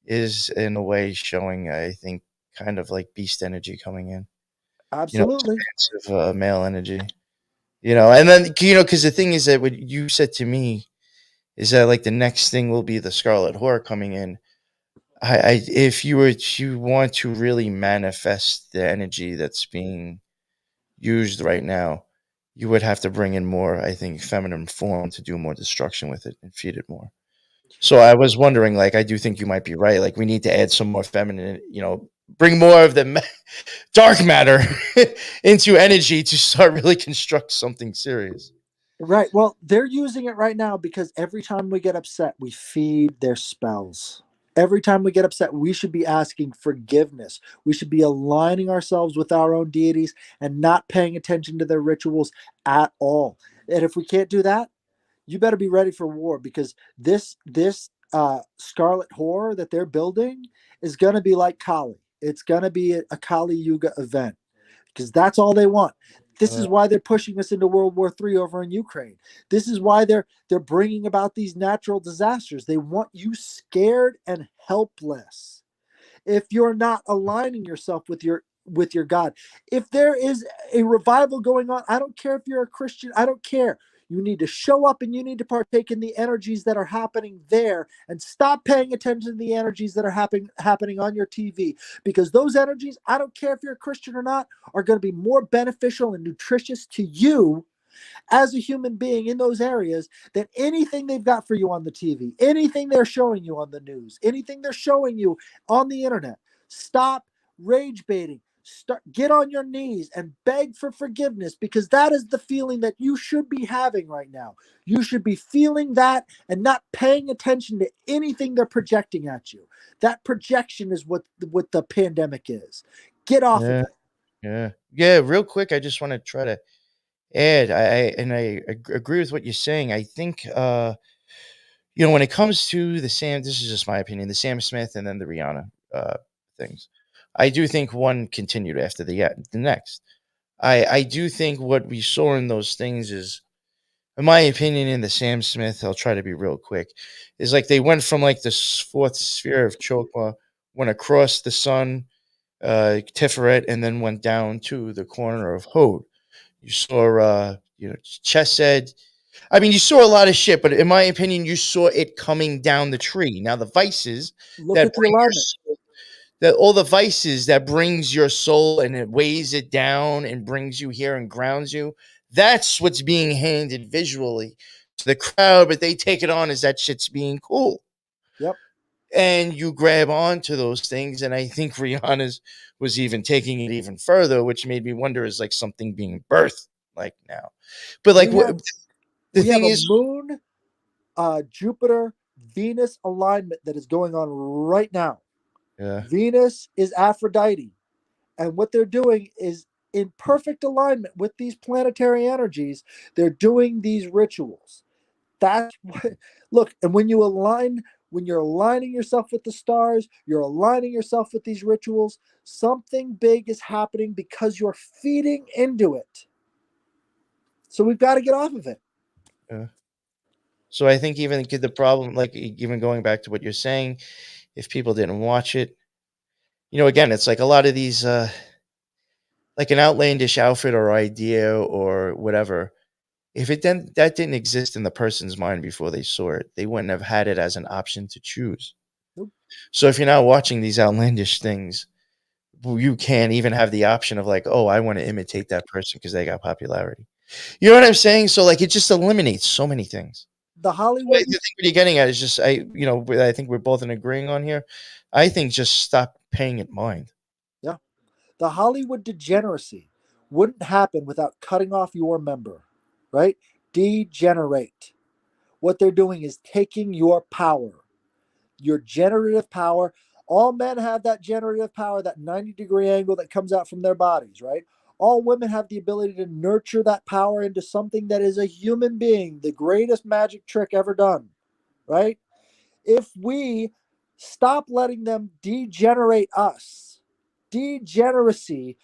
is in a way showing, I think, kind of like beast energy coming in. Absolutely. Expansive male energy. And then because the thing is that what you said to me is that like the next thing will be the Scarlet Whore coming in. If you were to want to really manifest the energy that's being used right now, you would have to bring in more, I think, feminine form to do more destruction with it and feed it more. So I was wondering, like, I do think you might be right. Like, we need to add some more feminine, bring more of the dark matter into energy to start really construct something serious. Right. Well, they're using it right now because every time we get upset, we feed their spells. Every time we get upset, we should be asking forgiveness. We should be aligning ourselves with our own deities and not paying attention to their rituals at all. And if we can't do that, you better be ready for war because this Scarlet Whore that they're building is going to be like Kali. It's going to be a Kali Yuga event because that's all they want. This Uh, is why they're pushing us into World War III over in Ukraine. This is why they're bringing about these natural disasters. They want you scared and helpless. If you're not aligning yourself with your God, if there is a revival going on, I don't care if you're a Christian, I don't care. You need to show up and you need to partake in the energies that are happening there and stop paying attention to the energies that are happening on your TV because those energies, I don't care if you're a Christian or not, are going to be more beneficial and nutritious to you as a human being in those areas than anything they've got for you on the TV, anything they're showing you on the news, anything they're showing you on the internet. Stop rage baiting. Get on your knees and beg for forgiveness because that is the feeling that you should be having right now. You should be feeling that and not paying attention to anything they're projecting at you. That projection is what the pandemic is. Get off of yeah, it. yeah. Real quick, I just want to try to add. I agree with what you're saying. I think when it comes to the Sam, this is just my opinion, the Sam Smith and then the Rihanna things. I do think one continued after the next. I do think what we saw in those things is, in my opinion, in the Sam Smith, I'll try to be real quick, is like they went from like this fourth sphere of Chokma, went across the sun, Tiferet, and then went down to the corner of Hode. You saw, Chesed. I mean, you saw a lot of shit, but in my opinion, you saw it coming down the tree. Now, the vices Look that at the bring your alignment. soul, that all the vices that brings your soul and it weighs it down and brings you here and grounds you. That's what's being handed visually to the crowd, but they take it on as that shit's being cool. Yep. And you grab onto those things, and I think Rihanna's was even taking it even further, which made me wonder is like something being birthed. like now. But like, We have, the we have thing a is, moon, Jupiter, Venus alignment that is going on right now. yeah, Venus is Aphrodite. And what they're doing is in perfect alignment with these planetary energies. They're doing these rituals. That's what, look, and when you're aligning yourself with the stars, you're aligning yourself with these rituals, something big is happening because you're feeding into it. So we've got to get off of it. yeah. So I think even the problem, like even going back to what you're saying, if people didn't watch it, again, it's like a lot of these, like an outlandish outfit or idea or whatever. If that didn't exist in the person's mind before they saw it, they wouldn't have had it as an option to choose. Nope. So if you're not watching these outlandish things, you can't even have the option of like, oh, I want to imitate that person because they got popularity. You know what I'm saying? So like, it just eliminates so many things. The I Hollywood, think what you're getting at is just, I think we're both in agreeing on here. I think just stop paying it mind. yeah, the Hollywood degeneracy wouldn't happen without cutting off your member, right? Degenerate. What they're doing is taking your power, your generative power. All men have that generative power, that 90-degree angle that comes out from their bodies, right? All women have the ability to nurture that power into something that is a human being, the greatest magic trick ever done, right? If we stop letting them degenerate us, degeneracy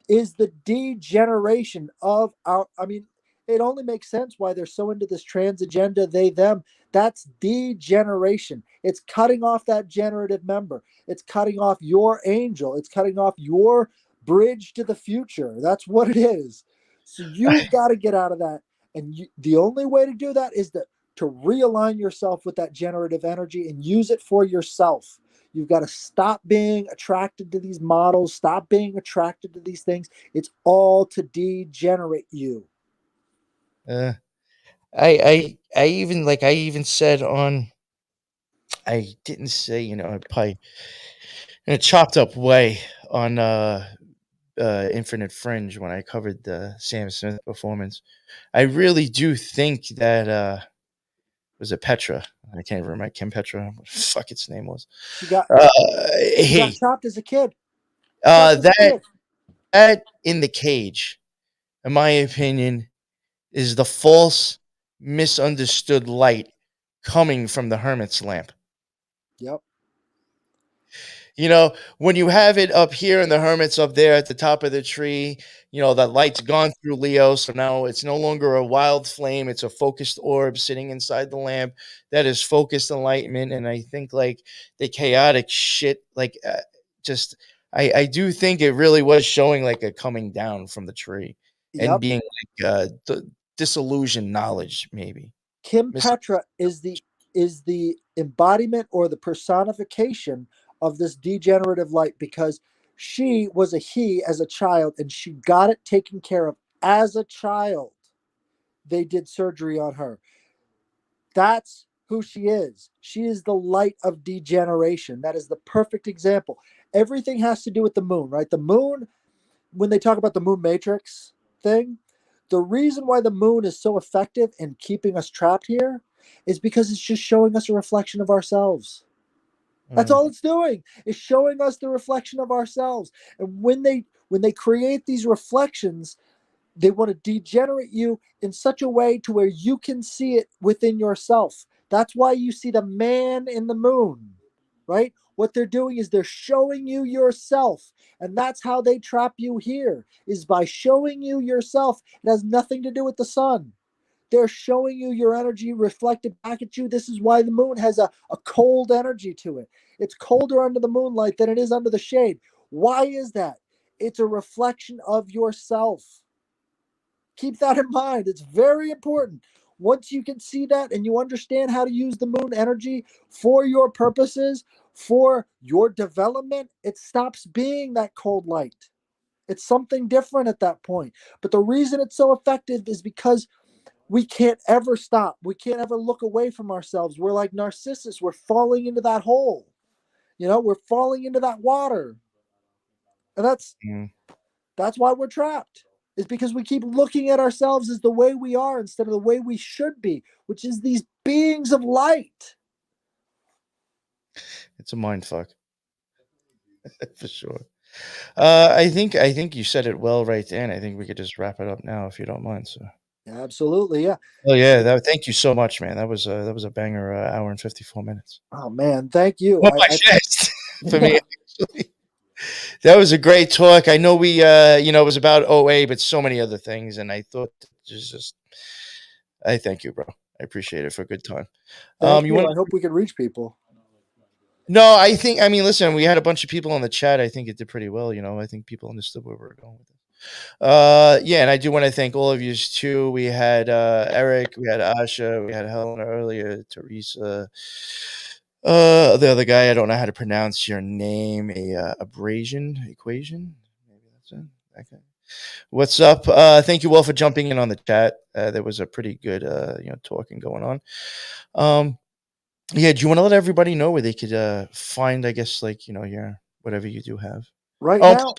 is the degeneration of our, I mean, it only makes sense why they're so into this trans agenda, they them. That's degeneration. It's cutting off that generative member. It's cutting off your angel. It's cutting off your bridge to the future. That's what it is. So you've got to get out of that. And the only way to do that is to realign yourself with that generative energy and use it for yourself. You've got to stop being attracted to these models, stop being attracted to these things. It's all to degenerate you. Uh, I even said on, I didn't say, probably in a chopped up way on Infinite Fringe when I covered the Sam Smith performance. I really do think that was it Petra? I can't remember Kim Petra. What the fuck its name was. She got Uh, she got hey, chopped as a kid. Chopped as a kid. that in the cage, in my opinion, is the false, misunderstood light coming from the hermit's lamp. Yep. When you have it up here and the hermit's up there at the top of the tree, that light's gone through Leo. So now it's no longer a wild flame. It's a focused orb sitting inside the lamp that is focused enlightenment. And I think like the chaotic shit, like just, I do think it really was showing like a coming down from the tree and Yep. being like disillusioned knowledge, maybe. Kim Petra is the embodiment or the personification of this degenerative light because she was a he as a child and she got it taken care of as a child. They did surgery on her. That's who she is. She is the light of degeneration. That is the perfect example. Everything has to do with the moon, right? The moon, when they talk about the moon matrix thing, the reason why the moon is so effective in keeping us trapped here is because it's just showing us a reflection of ourselves. That's all it's doing. It's showing us the reflection of ourselves. And when they create these reflections, they want to degenerate you in such a way to where you can see it within yourself. That's why you see the man in the moon, right? What they're doing is they're showing you yourself. And that's how they trap you here, is by showing you yourself. It has nothing to do with the sun. They're showing you your energy reflected back at you. This is why the moon has a cold energy to it. It's colder under the moonlight than it is under the shade. Why is that? It's a reflection of yourself. Keep that in mind. It's very important. Once you can see that and you understand how to use the moon energy for your purposes, for your development, it stops being that cold light. It's something different at that point. But the reason it's so effective is because we can't ever stop. We can't ever look away from ourselves. We're like Narcissus. We're falling into that hole. We're falling into that water. And that's why we're trapped. is because we keep looking at ourselves as the way we are instead of the way we should be, which is these beings of light. It's a mind fuck. For sure. I think you said it well right there, and I think we could just wrap it up now if you don't mind. So. Absolutely, yeah. Oh yeah, thank you so much, man. That was a banger hour and 54 minutes. Oh man, thank you. Oh my chest for me. Actually. That was a great talk. I know we it was about OA, but so many other things, and I thought just I thank you, bro. I appreciate it for a good time. Thank You you. want? I hope we can reach people. No, I mean, listen, we had a bunch of people in the chat. I think it did pretty well. I think people understood where we were going with it. Yeah, and I do want to thank all of you too. We had Eric, we had Asha, we had Helena earlier, Teresa. The other guy, I don't know how to pronounce your name. Abrasion equation. Maybe that's it. Okay. What's up? Thank you all for jumping in on the chat. There was a pretty good, talking going on. Yeah, do you want to let everybody know where they could find, I guess, like, your whatever you do have? Right Oh, now,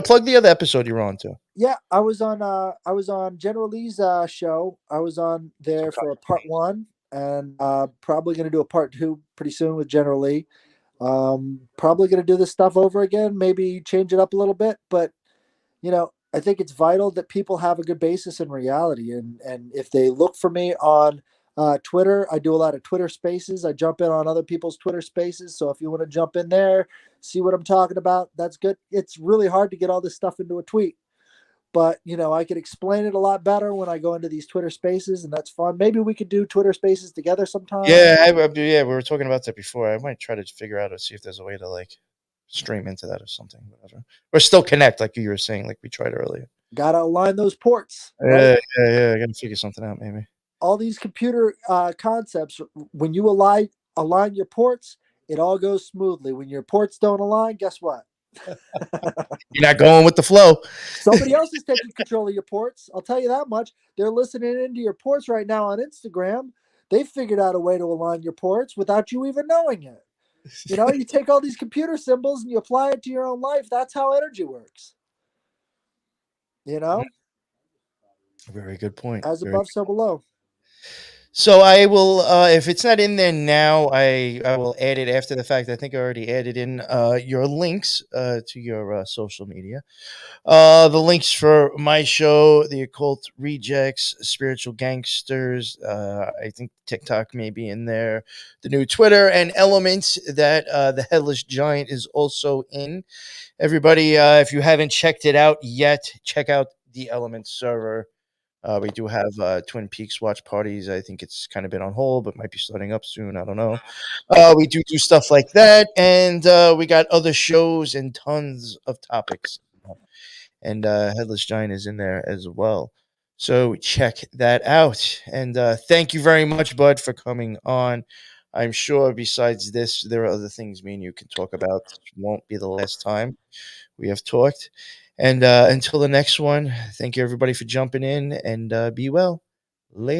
plug the other episode you're on too. yeah, I was on General Lee's show. I was on there for part 1, and probably going to do a part 2 pretty soon with General Lee. Probably going to do this stuff over again, maybe change it up a little bit, but I think it's vital that people have a good basis in reality, and if they look for me on Twitter, I do a lot of Twitter Spaces. I jump in on other people's Twitter Spaces, so if you want to jump in there, see what I'm talking about, that's good. It's really hard to get all this stuff into a tweet, but I could explain it a lot better when I go into these Twitter Spaces, and that's fun. Maybe we could do Twitter Spaces together sometime. Yeah, we were talking about that before. I might try to figure out or see if there's a way to like stream into that or something, whatever, or still connect like you were saying, like we tried earlier. Gotta align those ports, right? Yeah. I gotta figure something out, maybe. All these computer concepts, when you align your ports, it all goes smoothly. When your ports don't align, guess what? You're not going with the flow. Somebody else is taking control of your ports. I'll tell you that much. They're listening into your ports right now on Instagram. They figured out a way to align your ports without you even knowing it. You take all these computer symbols and you apply it to your own life. That's how energy works. Very good point. As above, so below. So I will, if it's not in there now, I will add it after the fact. I think I already added in your links to your social media. The links for my show, the Occult Rejects, Spiritual Gangsters. I think TikTok may be in there. The new Twitter and Elements that the Headless Giant is also in. Everybody, if you haven't checked it out yet, check out the Elements server. We do have Twin Peaks watch parties. I think it's kind of been on hold, but might be starting up soon. I don't know. We do stuff like that, and we got other shows and tons of topics. And Headless Giant is in there as well. So check that out. And thank you very much, Bud, for coming on. I'm sure besides this, there are other things me and you can talk about. This won't be the last time we have talked. And until the next one, thank you everybody for jumping in, and be well.